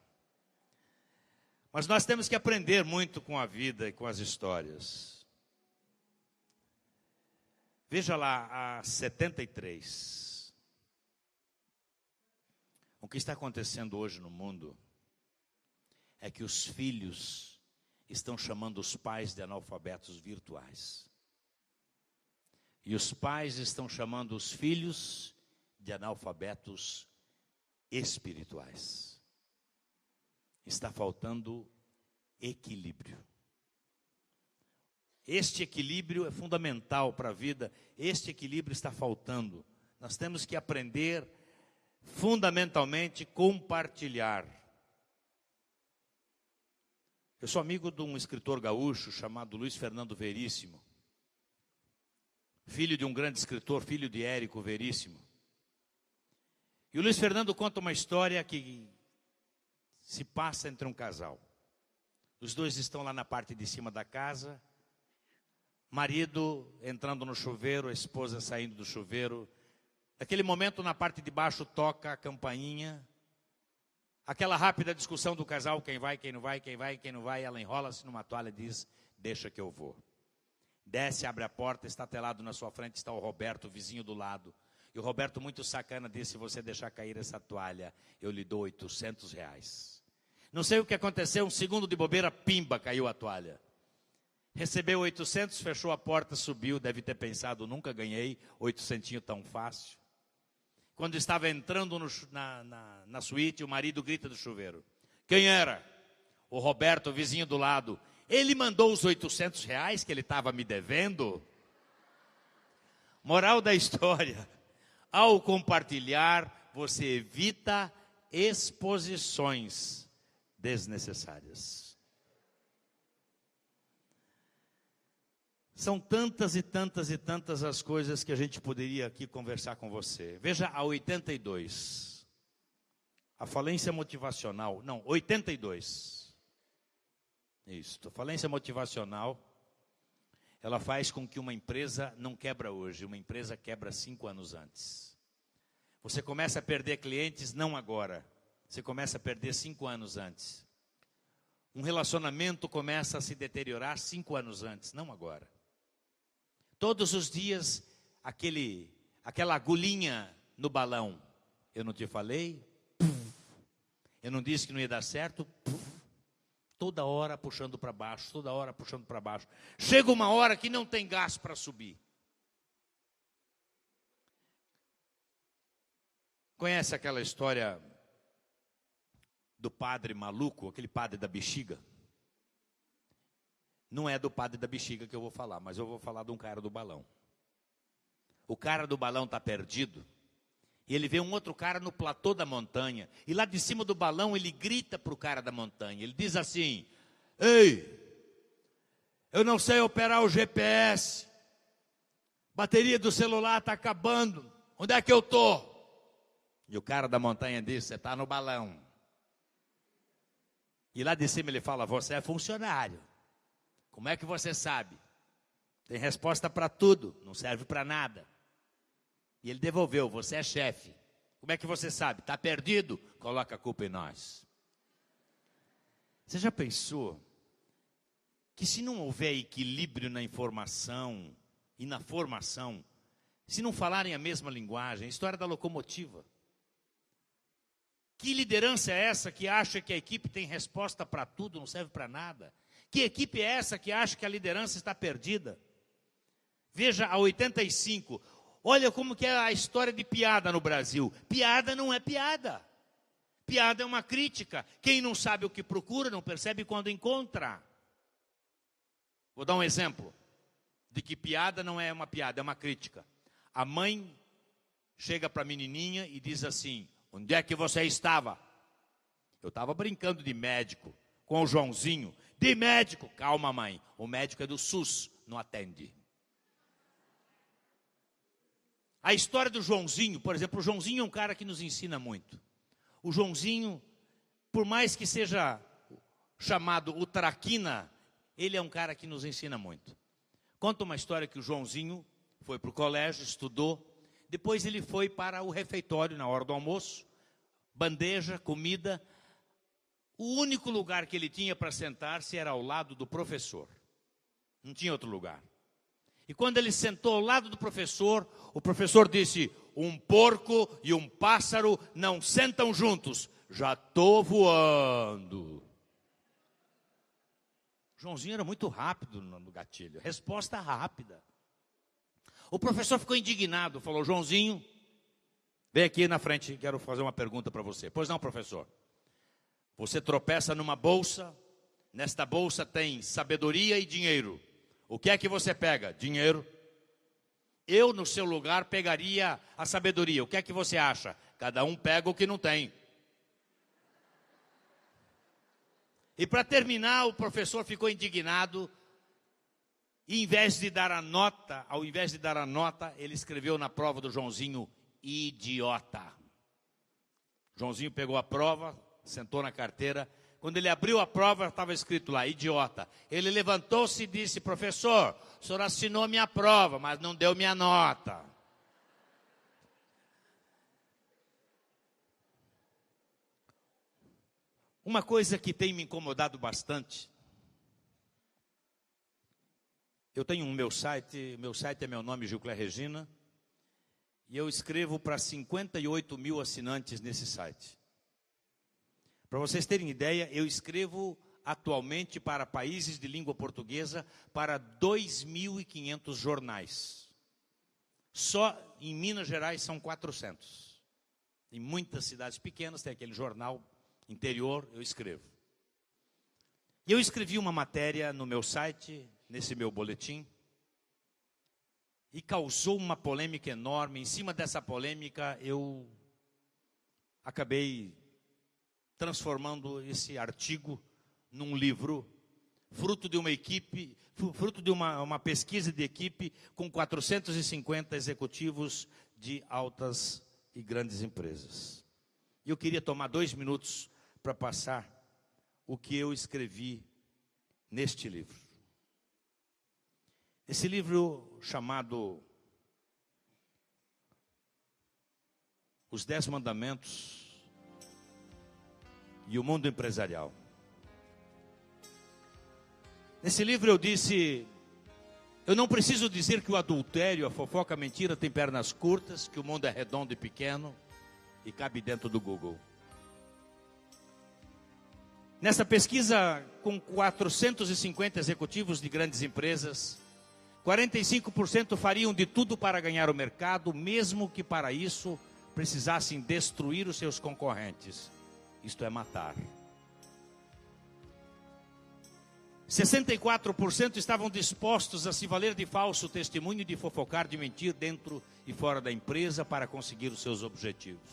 Mas nós temos que aprender muito com a vida e com as histórias. Veja lá, a 73. O que está acontecendo hoje no mundo é que os filhos estão chamando os pais de analfabetos virtuais. E os pais estão chamando os filhos de analfabetos espirituais. Está faltando equilíbrio. Este equilíbrio é fundamental para a vida. Este equilíbrio está faltando. Nós temos que aprender, fundamentalmente, compartilhar. Eu sou amigo de um escritor gaúcho chamado Luiz Fernando Veríssimo, filho de um grande escritor, filho de Érico Veríssimo. E o Luiz Fernando conta uma história que se passa entre um casal. Os dois estão lá na parte de cima da casa, marido entrando no chuveiro, a esposa saindo do chuveiro. Naquele momento, na parte de baixo, toca a campainha. Aquela rápida discussão do casal, quem vai, quem não vai, quem vai, quem não vai. Ela enrola-se numa toalha e diz: deixa que eu vou. Desce, abre a porta, está telado na sua frente, está o Roberto, o vizinho do lado. E o Roberto, muito sacana, disse: se você deixar cair essa toalha, eu lhe dou R$800. Não sei o que aconteceu, um segundo de bobeira, pimba, caiu a toalha. Recebeu 800, fechou a porta, subiu, deve ter pensado: nunca ganhei 800 tão fácil. Quando estava entrando na suíte, o marido grita do chuveiro: quem era? O Roberto, o vizinho do lado. Ele mandou os R$800 que ele estava me devendo? Moral da história: ao compartilhar, você evita exposições desnecessárias. São tantas e tantas e tantas as coisas que a gente poderia aqui conversar com você. Veja a 82. A falência motivacional. Não, 82. Isso. A falência motivacional, ela faz com que uma empresa não quebra hoje. Uma empresa quebra 5 anos antes. Você começa a perder clientes não agora. Você começa a perder 5 anos antes. Um relacionamento começa a se deteriorar 5 anos antes, não agora. Todos os dias, aquela agulhinha no balão. Eu não te falei? Eu não disse que não ia dar certo? Toda hora puxando para baixo, toda hora puxando para baixo. Chega uma hora que não tem gás para subir. Conhece aquela história do padre maluco, aquele padre da bexiga? Não é do padre da bexiga que eu vou falar, mas eu vou falar de um cara do balão. O cara do balão está perdido, e ele vê um outro cara no platô da montanha, e lá de cima do balão ele grita para o cara da montanha, ele diz assim: ei, eu não sei operar o GPS, bateria do celular está acabando, onde é que eu estou? E o cara da montanha diz: você está no balão. E lá de cima ele fala: você é funcionário. Como é que você sabe? Tem resposta para tudo, não serve para nada. E ele devolveu: você é chefe. Como é que você sabe? Está perdido? Coloca a culpa em nós. Você já pensou que se não houver equilíbrio na informação e na formação, se não falarem a mesma linguagem, a história da locomotiva. Que liderança é essa que acha que a equipe tem resposta para tudo, não serve para nada? Que equipe é essa que acha que a liderança está perdida? Veja a 85. Olha como que é a história de piada no Brasil. Piada não é piada. Piada é uma crítica. Quem não sabe o que procura, não percebe quando encontra. Vou dar um exemplo de que piada não é uma piada, é uma crítica. A mãe chega para a menininha e diz assim: onde é que você estava? Eu estava brincando de médico com o Joãozinho. De médico? Calma, mãe. O médico é do SUS, não atende. A história do Joãozinho, por exemplo, o Joãozinho é um cara que nos ensina muito. O Joãozinho, por mais que seja chamado o traquina, ele é um cara que nos ensina muito. Conta uma história que o Joãozinho foi para o colégio, estudou, depois ele foi para o refeitório na hora do almoço, bandeja, comida. O único lugar que ele tinha para sentar-se era ao lado do professor. Não tinha outro lugar. E quando ele sentou ao lado do professor, o professor disse: um porco e um pássaro não sentam juntos. Já estou voando. Joãozinho era muito rápido no gatilho. Resposta rápida. O professor ficou indignado. Falou: Joãozinho, vem aqui na frente, quero fazer uma pergunta para você. Pois não, professor. Você tropeça numa bolsa, nesta bolsa tem sabedoria e dinheiro. O que é que você pega? Dinheiro. Eu, no seu lugar, pegaria a sabedoria. O que é que você acha? Cada um pega o que não tem. E para terminar, o professor ficou indignado. E, ao invés de dar a nota, ele escreveu na prova do Joãozinho: idiota. Joãozinho pegou a prova, sentou na carteira. Quando ele abriu a prova, estava escrito lá: idiota. Ele levantou-se e disse: professor, o senhor assinou minha prova, mas não deu minha nota. Uma coisa que tem me incomodado bastante, eu tenho meu site é meu nome, Gilcler Regina, e eu escrevo para 58 mil assinantes nesse site. Para vocês terem ideia, eu escrevo atualmente para países de língua portuguesa, para 2.500 jornais. Só em Minas Gerais são 400. Em muitas cidades pequenas tem aquele jornal interior, eu escrevo. E eu escrevi uma matéria no meu site, nesse meu boletim, e causou uma polêmica enorme. Em cima dessa polêmica, eu acabei transformando esse artigo num livro, fruto de uma equipe, fruto de uma pesquisa de equipe com 450 executivos de altas e grandes empresas. E eu queria tomar 2 minutos para passar o que eu escrevi neste livro. Esse livro chamado Os 10 Mandamentos e o Mundo Empresarial. Nesse livro eu disse: eu não preciso dizer que o adultério, a fofoca, a mentira tem pernas curtas, que o mundo é redondo e pequeno e cabe dentro do Google. Nessa pesquisa, com 450 executivos de grandes empresas, 45% fariam de tudo para ganhar o mercado, mesmo que para isso precisassem destruir os seus concorrentes. Isto é matar. 64% estavam dispostos a se valer de falso testemunho, de fofocar, de mentir dentro e fora da empresa para conseguir os seus objetivos.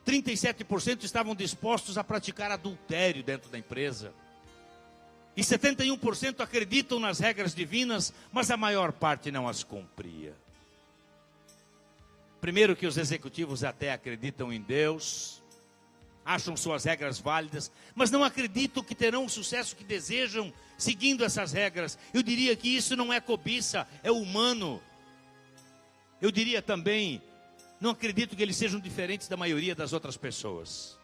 37% estavam dispostos a praticar adultério dentro da empresa. E 71% acreditam nas regras divinas, mas a maior parte não as cumpria. Primeiro que os executivos até acreditam em Deus, acham suas regras válidas, mas não acreditam que terão o sucesso que desejam seguindo essas regras. Eu diria que isso não é cobiça, é humano. Eu diria também, não acredito que eles sejam diferentes da maioria das outras pessoas.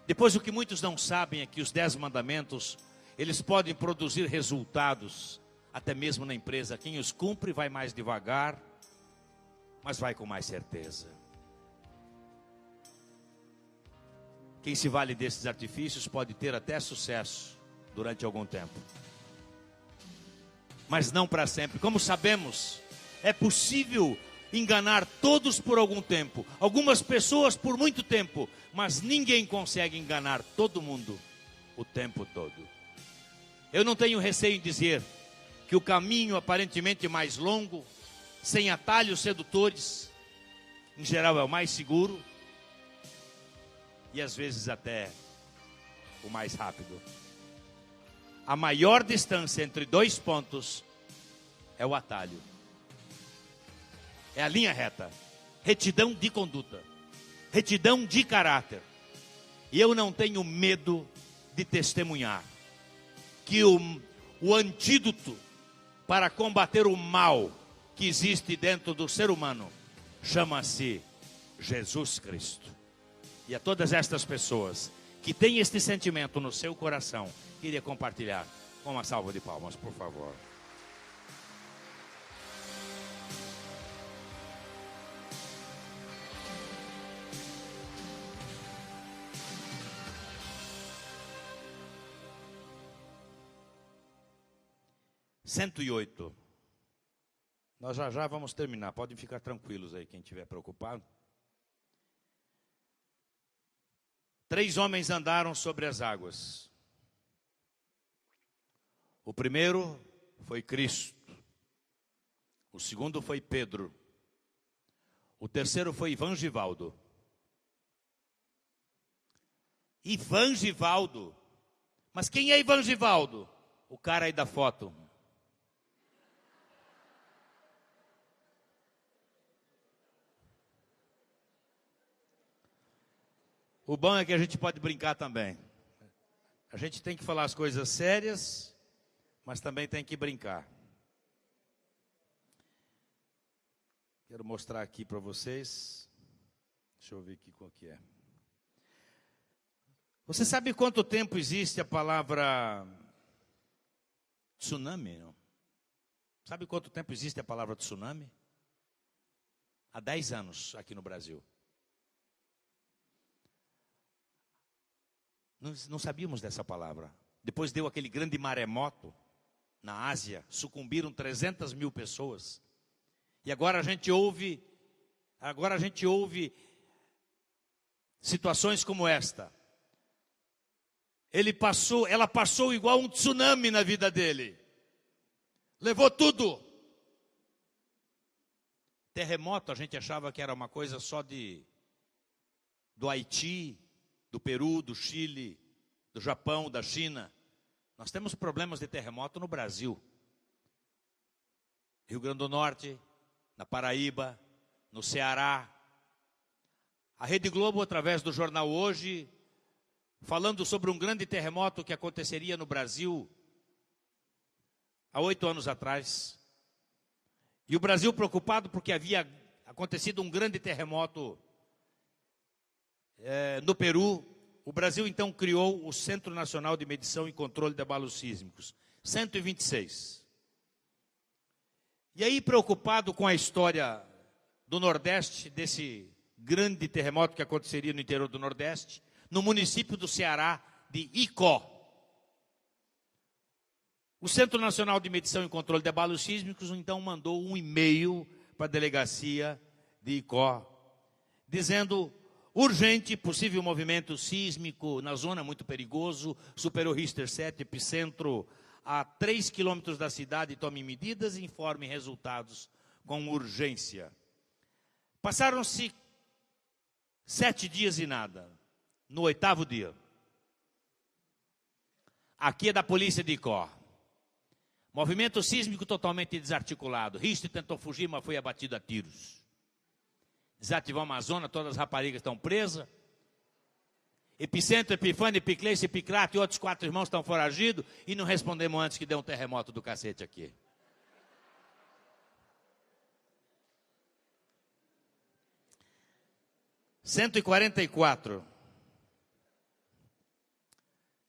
Depois, o que muitos não sabem é que os 10 mandamentos, eles podem produzir resultados, até mesmo na empresa. Quem os cumpre vai mais devagar, mas vai com mais certeza. Quem se vale desses artifícios pode ter até sucesso durante algum tempo, mas não para sempre. Como sabemos, é possível enganar todos por algum tempo, algumas pessoas por muito tempo, mas ninguém consegue enganar todo mundo o tempo todo. Eu não tenho receio em dizer que o caminho aparentemente mais longo, sem atalhos sedutores, em geral é o mais seguro e às vezes até o mais rápido. A maior distância entre dois pontos é o atalho. É a linha reta, retidão de conduta, retidão de caráter. E eu não tenho medo de testemunhar que o antídoto para combater o mal que existe dentro do ser humano chama-se Jesus Cristo. E a todas estas pessoas que têm este sentimento no seu coração, queria compartilhar com uma salva de palmas, por favor. (108) Nós já vamos terminar, podem ficar tranquilos aí, quem estiver preocupado. 3 homens andaram sobre as águas. O primeiro foi Cristo. O segundo foi Pedro. O terceiro foi Ivan Givaldo. Ivan Givaldo. Mas quem é Ivan Givaldo? O cara aí da foto. O bom é que a gente pode brincar também. A gente tem que falar as coisas sérias, mas também tem que brincar. Quero mostrar aqui para vocês. Deixa eu ver aqui qual que é. Você sabe quanto tempo existe a palavra tsunami? Não? Sabe quanto tempo existe a palavra tsunami? Há 10 anos aqui no Brasil. Não sabíamos dessa palavra. Depois deu aquele grande maremoto na Ásia, sucumbiram 300 mil pessoas. E agora a gente ouve situações como esta. Ela passou igual um tsunami na vida dele. Levou tudo. Terremoto, a gente achava que era uma coisa só do Haiti, do Peru, do Chile, do Japão, da China. Nós temos problemas de terremoto no Brasil. Rio Grande do Norte, na Paraíba, no Ceará. A Rede Globo, através do jornal Hoje, falando sobre um grande terremoto que aconteceria no Brasil há 8 anos atrás. E o Brasil preocupado porque havia acontecido um grande terremoto no Peru. O Brasil então criou o Centro Nacional de Medição e Controle de Abalos Sísmicos, 126. E aí, preocupado com a história do Nordeste, desse grande terremoto que aconteceria no interior do Nordeste, no município do Ceará de Icó, o Centro Nacional de Medição e Controle de Abalos Sísmicos então mandou um e-mail para a Delegacia de Icó, dizendo: urgente, possível movimento sísmico na zona, muito perigoso, superou Richter 7, epicentro a 3 quilômetros da cidade, tome medidas e informe resultados com urgência. Passaram-se 7 dias e nada. No 8º dia, aqui é da polícia de Icó. Movimento sísmico totalmente desarticulado. Richter tentou fugir, mas foi abatido a tiros. Desativamos a zona, todas as raparigas estão presas. Epicentro, Epifânio, Epicleice, Epicrato e outros 4 irmãos estão foragidos. E não respondemos antes que deu um terremoto do cacete aqui. (144)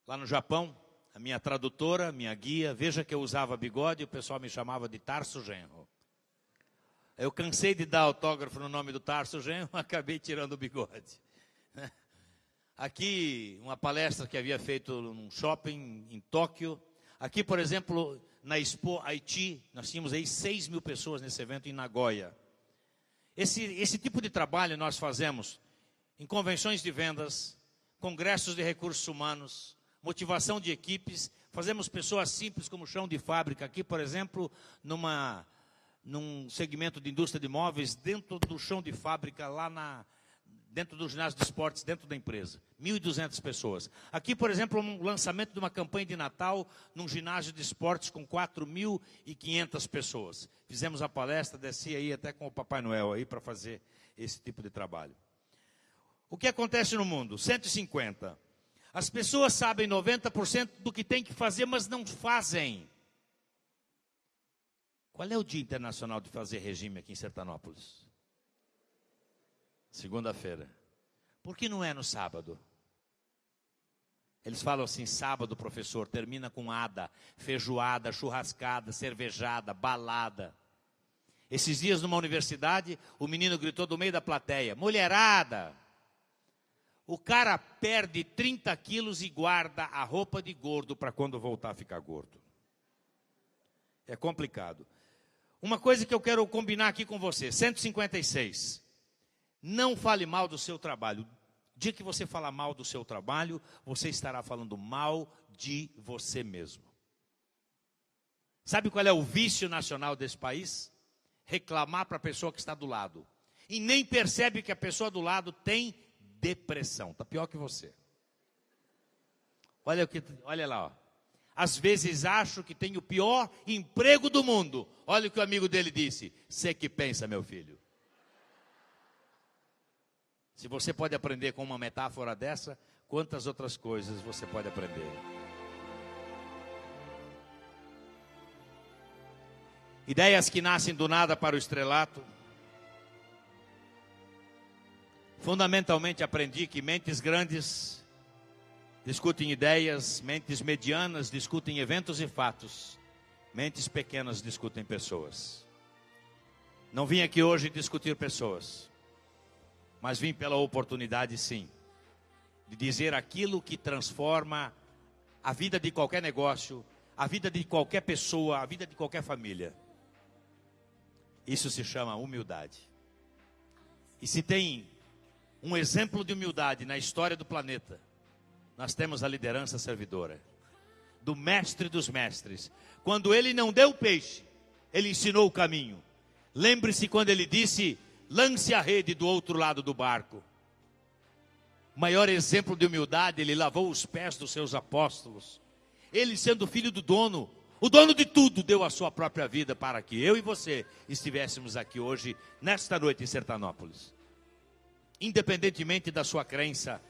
Lá no Japão, a minha tradutora, minha guia, veja que eu usava bigode e o pessoal me chamava de Tarso Genro. Eu cansei de dar autógrafo no nome do Tarso Genro, acabei tirando o bigode. Aqui, uma palestra que havia feito num shopping em Tóquio. Aqui, por exemplo, na Expo Haiti, nós tínhamos aí 6 mil pessoas nesse evento em Nagoya. Esse tipo de trabalho nós fazemos em convenções de vendas, congressos de recursos humanos, motivação de equipes. Fazemos pessoas simples como chão de fábrica. Aqui, por exemplo, num segmento de indústria de móveis, dentro do chão de fábrica, dentro do ginásio de esportes, dentro da empresa. 1.200 pessoas. Aqui, por exemplo, um lançamento de uma campanha de Natal num ginásio de esportes com 4.500 pessoas. Fizemos a palestra, desci aí até com o Papai Noel aí para fazer esse tipo de trabalho. O que acontece no mundo? 150. As pessoas sabem 90% do que tem que fazer, mas não fazem. Qual é o dia internacional de fazer regime aqui em Sertanópolis? Segunda-feira. Por que não é no sábado? Eles falam assim: sábado, professor, termina com ada, feijoada, churrascada, cervejada, balada. Esses dias numa universidade, o menino gritou do meio da plateia: mulherada! O cara perde 30 quilos e guarda a roupa de gordo para quando voltar a ficar gordo. É complicado. Uma coisa que eu quero combinar aqui com você, 156. Não fale mal do seu trabalho. O dia que você falar mal do seu trabalho, você estará falando mal de você mesmo. Sabe qual é o vício nacional desse país? Reclamar para a pessoa que está do lado. E nem percebe que a pessoa do lado tem depressão. Está pior que você. Olha lá, ó. Às vezes acho que tem o pior emprego do mundo. Olha o que o amigo dele disse: você que pensa, meu filho. Se você pode aprender com uma metáfora dessa, quantas outras coisas você pode aprender? Ideias que nascem do nada para o estrelato. Fundamentalmente aprendi que mentes grandes discutem ideias, mentes medianas discutem eventos e fatos, mentes pequenas discutem pessoas. Não vim aqui hoje discutir pessoas, mas vim pela oportunidade, sim, de dizer aquilo que transforma a vida de qualquer negócio, a vida de qualquer pessoa, a vida de qualquer família. Isso se chama humildade. E se tem um exemplo de humildade na história do planeta, nós temos a liderança servidora, do mestre dos mestres. Quando ele não deu peixe, ele ensinou o caminho. Lembre-se quando ele disse: lance a rede do outro lado do barco. O maior exemplo de humildade, ele lavou os pés dos seus apóstolos. Ele, sendo filho do dono, o dono de tudo, deu a sua própria vida para que eu e você estivéssemos aqui hoje, nesta noite em Sertanópolis. Independentemente da sua crença,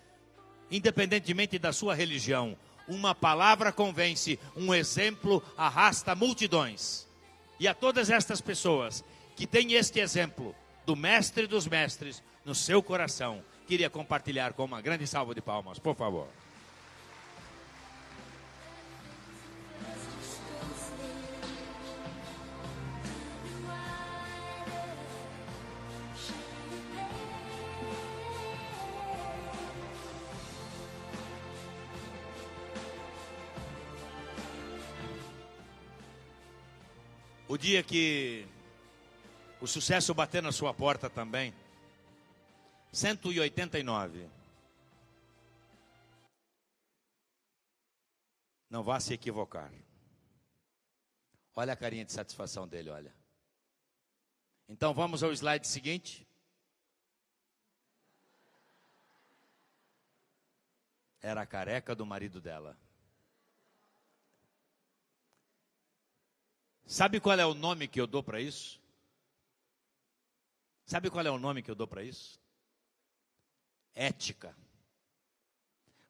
independentemente da sua religião, uma palavra convence, um exemplo arrasta multidões. E a todas estas pessoas que têm este exemplo do mestre dos mestres no seu coração, queria compartilhar com uma grande salva de palmas, por favor. O sucesso bater na sua porta também. 189. Não vá se equivocar. Olha a carinha de satisfação dele, olha. Então vamos ao slide seguinte. Era a careca do marido dela. Sabe qual é o nome que eu dou para isso? Sabe qual é o nome que eu dou para isso? Ética.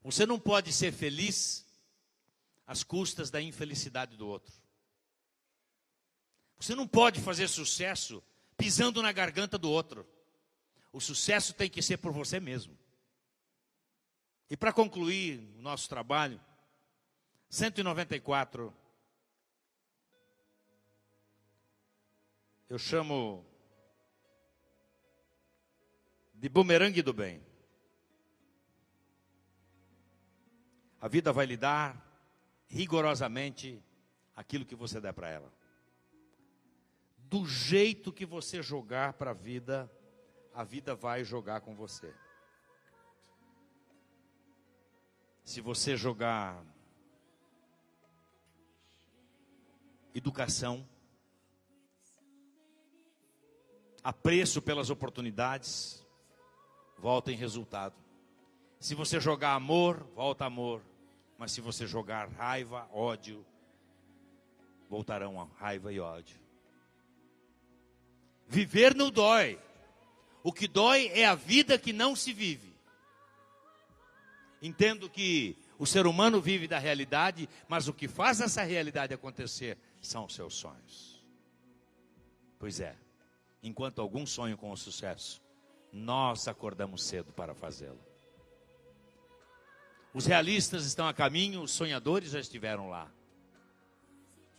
Você não pode ser feliz às custas da infelicidade do outro. Você não pode fazer sucesso pisando na garganta do outro. O sucesso tem que ser por você mesmo. E para concluir o nosso trabalho, 194, eu chamo de bumerangue do bem. A vida vai lhe dar rigorosamente aquilo que você der para ela. Do jeito que você jogar para a vida vai jogar com você. Se você jogar educação, apreço pelas oportunidades, volta em resultado. Se você jogar amor, volta amor. Mas se você jogar raiva, ódio, voltarão a raiva e ódio. Viver não dói. O que dói é a vida que não se vive. Entendo que o ser humano vive da realidade, mas o que faz essa realidade acontecer são os seus sonhos. Pois é, enquanto alguns sonham com o sucesso, nós acordamos cedo para fazê-lo. Os realistas estão a caminho, os sonhadores já estiveram lá.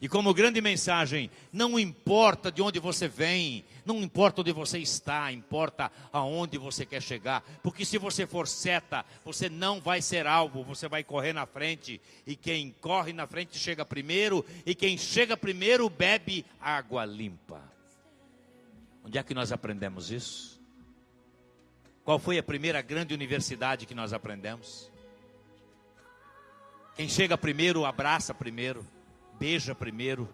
E como grande mensagem, não importa de onde você vem, não importa onde você está, importa aonde você quer chegar. Porque se você for seta, você não vai ser alvo, você vai correr na frente. E quem corre na frente chega primeiro, e quem chega primeiro bebe água limpa. Onde é que nós aprendemos isso? Qual foi a primeira grande universidade que nós aprendemos? Quem chega primeiro, abraça primeiro, beija primeiro,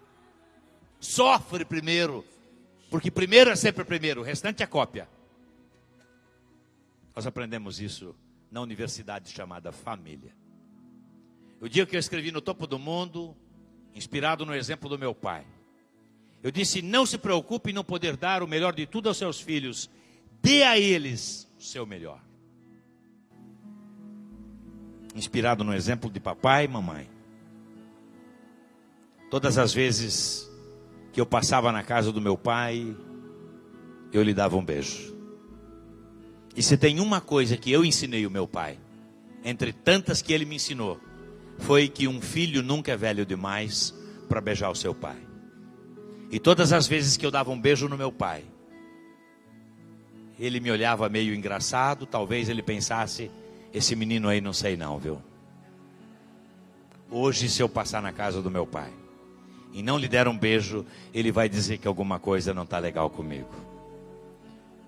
sofre primeiro, porque primeiro é sempre primeiro, o restante é cópia. Nós aprendemos isso na universidade chamada família. O dia que eu escrevi No Topo do Mundo, inspirado no exemplo do meu pai, eu disse: não se preocupe em não poder dar o melhor de tudo aos seus filhos, dê a eles o seu melhor. Inspirado no exemplo de papai e mamãe. Todas as vezes que eu passava na casa do meu pai, eu lhe dava um beijo. E se tem uma coisa que eu ensinei o meu pai, entre tantas que ele me ensinou, foi que um filho nunca é velho demais para beijar o seu pai. E todas as vezes que eu dava um beijo no meu pai, ele me olhava meio engraçado, talvez ele pensasse: esse menino aí não sei não, viu? Hoje, se eu passar na casa do meu pai e não lhe der um beijo, ele vai dizer que alguma coisa não está legal comigo.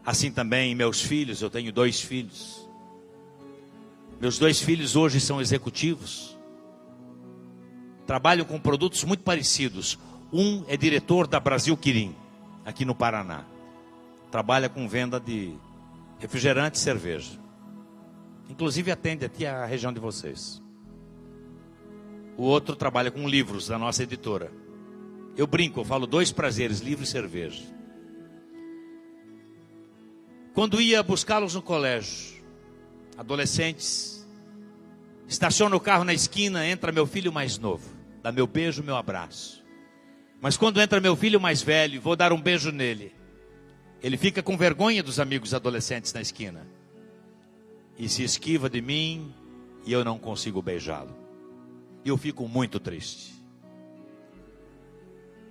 Assim também meus filhos, eu tenho 2 filhos. Meus 2 filhos hoje são executivos. Trabalham com produtos muito parecidos. Um é diretor da Brasil Quirim, aqui no Paraná. Trabalha com venda de refrigerante e cerveja. Inclusive atende aqui a região de vocês. O outro trabalha com livros da nossa editora. Eu brinco, eu falo 2 prazeres, livro e cerveja. Quando ia buscá-los no colégio, adolescentes, estaciona o carro na esquina, entra meu filho mais novo, dá meu beijo, meu abraço. Mas quando entra meu filho mais velho, vou dar um beijo nele, ele fica com vergonha dos amigos adolescentes na esquina e se esquiva de mim, e eu não consigo beijá-lo. E eu fico muito triste.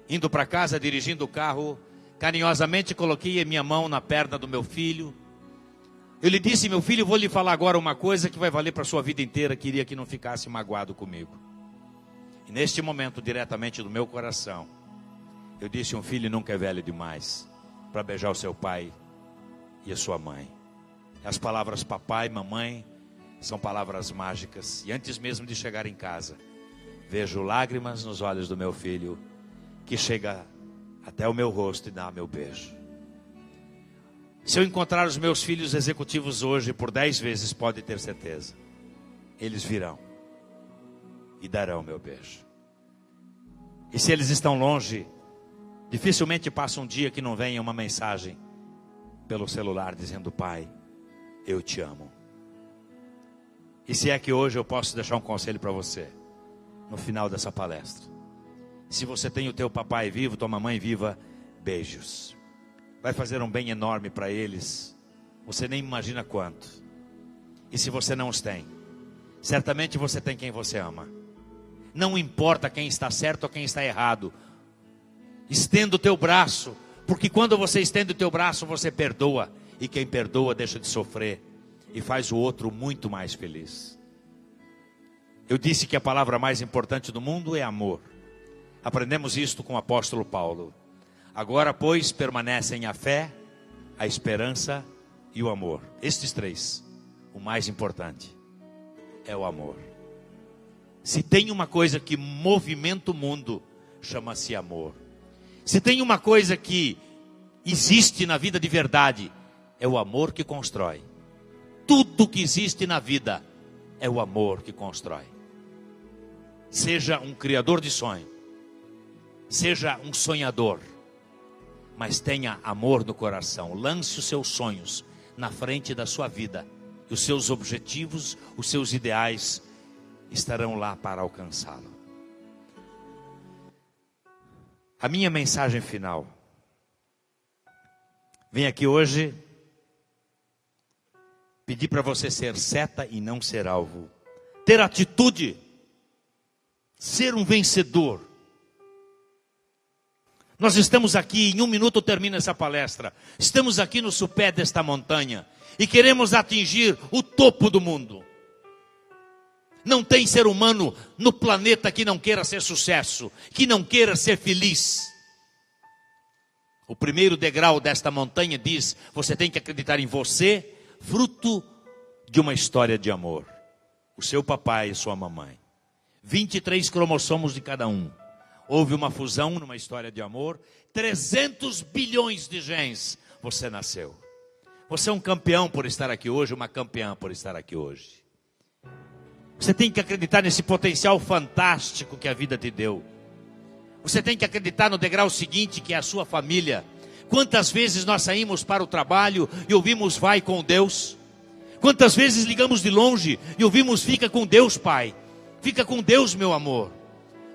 Indo para casa, dirigindo o carro, carinhosamente coloquei a minha mão na perna do meu filho. Eu lhe disse: meu filho, vou lhe falar agora uma coisa que vai valer para a sua vida inteira. Queria que não ficasse magoado comigo. E neste momento, diretamente do meu coração, eu disse: um filho nunca é velho demais para beijar o seu pai e a sua mãe. As palavras papai, mamãe são palavras mágicas. E antes mesmo de chegar em casa, vejo lágrimas nos olhos do meu filho, que chega até o meu rosto e dá meu beijo. Se eu encontrar os meus filhos executivos hoje por 10 vezes, pode ter certeza, eles virão e darão meu beijo. E se eles estão longe, dificilmente passa um dia que não venha uma mensagem pelo celular dizendo: pai, eu te amo. E se é que hoje eu posso deixar um conselho para você, no final dessa palestra: se você tem o teu papai vivo, tua mamãe viva, beijos. Vai fazer um bem enorme para eles, você nem imagina quanto. E se você não os tem, certamente você tem quem você ama. Não importa quem está certo ou quem está errado, estenda o teu braço, porque quando você estende o teu braço, você perdoa. E quem perdoa deixa de sofrer e faz o outro muito mais feliz. Eu disse que a palavra mais importante do mundo é amor. Aprendemos isto com o apóstolo Paulo. Agora, pois, permanecem a fé, a esperança e o amor. Estes três, o mais importante é o amor. Se tem uma coisa que movimenta o mundo, chama-se amor. Se tem uma coisa que existe na vida de verdade, é o amor que constrói. Tudo que existe na vida é o amor que constrói. Seja um criador de sonho, seja um sonhador, mas tenha amor no coração. Lance os seus sonhos na frente da sua vida, e os seus objetivos, os seus ideais estarão lá para alcançá-lo. A minha mensagem final: vem aqui hoje pedir para você ser seta e não ser alvo, ter atitude, ser um vencedor. Nós estamos aqui, em 1 minuto termina essa palestra, estamos aqui no sopé desta montanha e queremos atingir o topo do mundo. Não tem ser humano no planeta que não queira ser sucesso, que não queira ser feliz. O primeiro degrau desta montanha diz: você tem que acreditar em você, fruto de uma história de amor. O seu papai e sua mamãe, 23 cromossomos de cada um. Houve uma fusão numa história de amor, 300 bilhões de genes. Você nasceu. Você é um campeão por estar aqui hoje, uma campeã por estar aqui hoje. Você tem que acreditar nesse potencial fantástico que a vida te deu. Você tem que acreditar no degrau seguinte, que é a sua família. Quantas vezes nós saímos para o trabalho e ouvimos vai com Deus? Quantas vezes ligamos de longe e ouvimos fica com Deus, pai? Fica com Deus, meu amor.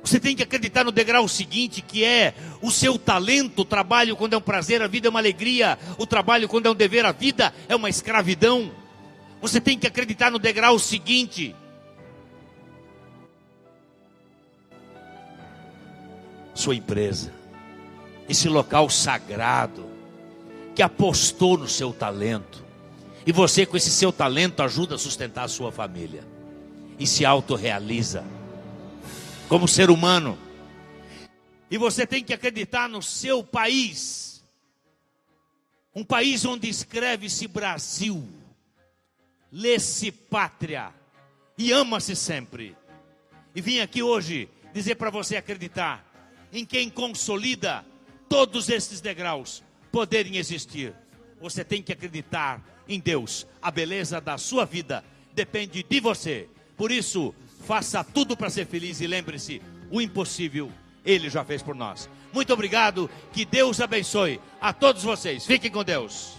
Você tem que acreditar no degrau seguinte, que é o seu talento. O trabalho quando é um prazer, a vida é uma alegria. O trabalho quando é um dever, a vida é uma escravidão. Você tem que acreditar no degrau seguinte: sua empresa, esse local sagrado que apostou no seu talento, e você com esse seu talento ajuda a sustentar a sua família e se autorrealiza como ser humano. E você tem que acreditar no seu país, um país onde escreve-se Brasil, lê-se pátria e ama-se sempre. E vim aqui hoje dizer para você acreditar em quem consolida todos esses degraus poderem existir. Você tem que acreditar em Deus. A beleza da sua vida depende de você. Por isso, faça tudo para ser feliz e lembre-se, o impossível Ele já fez por nós. Muito obrigado, que Deus abençoe a todos vocês. Fiquem com Deus.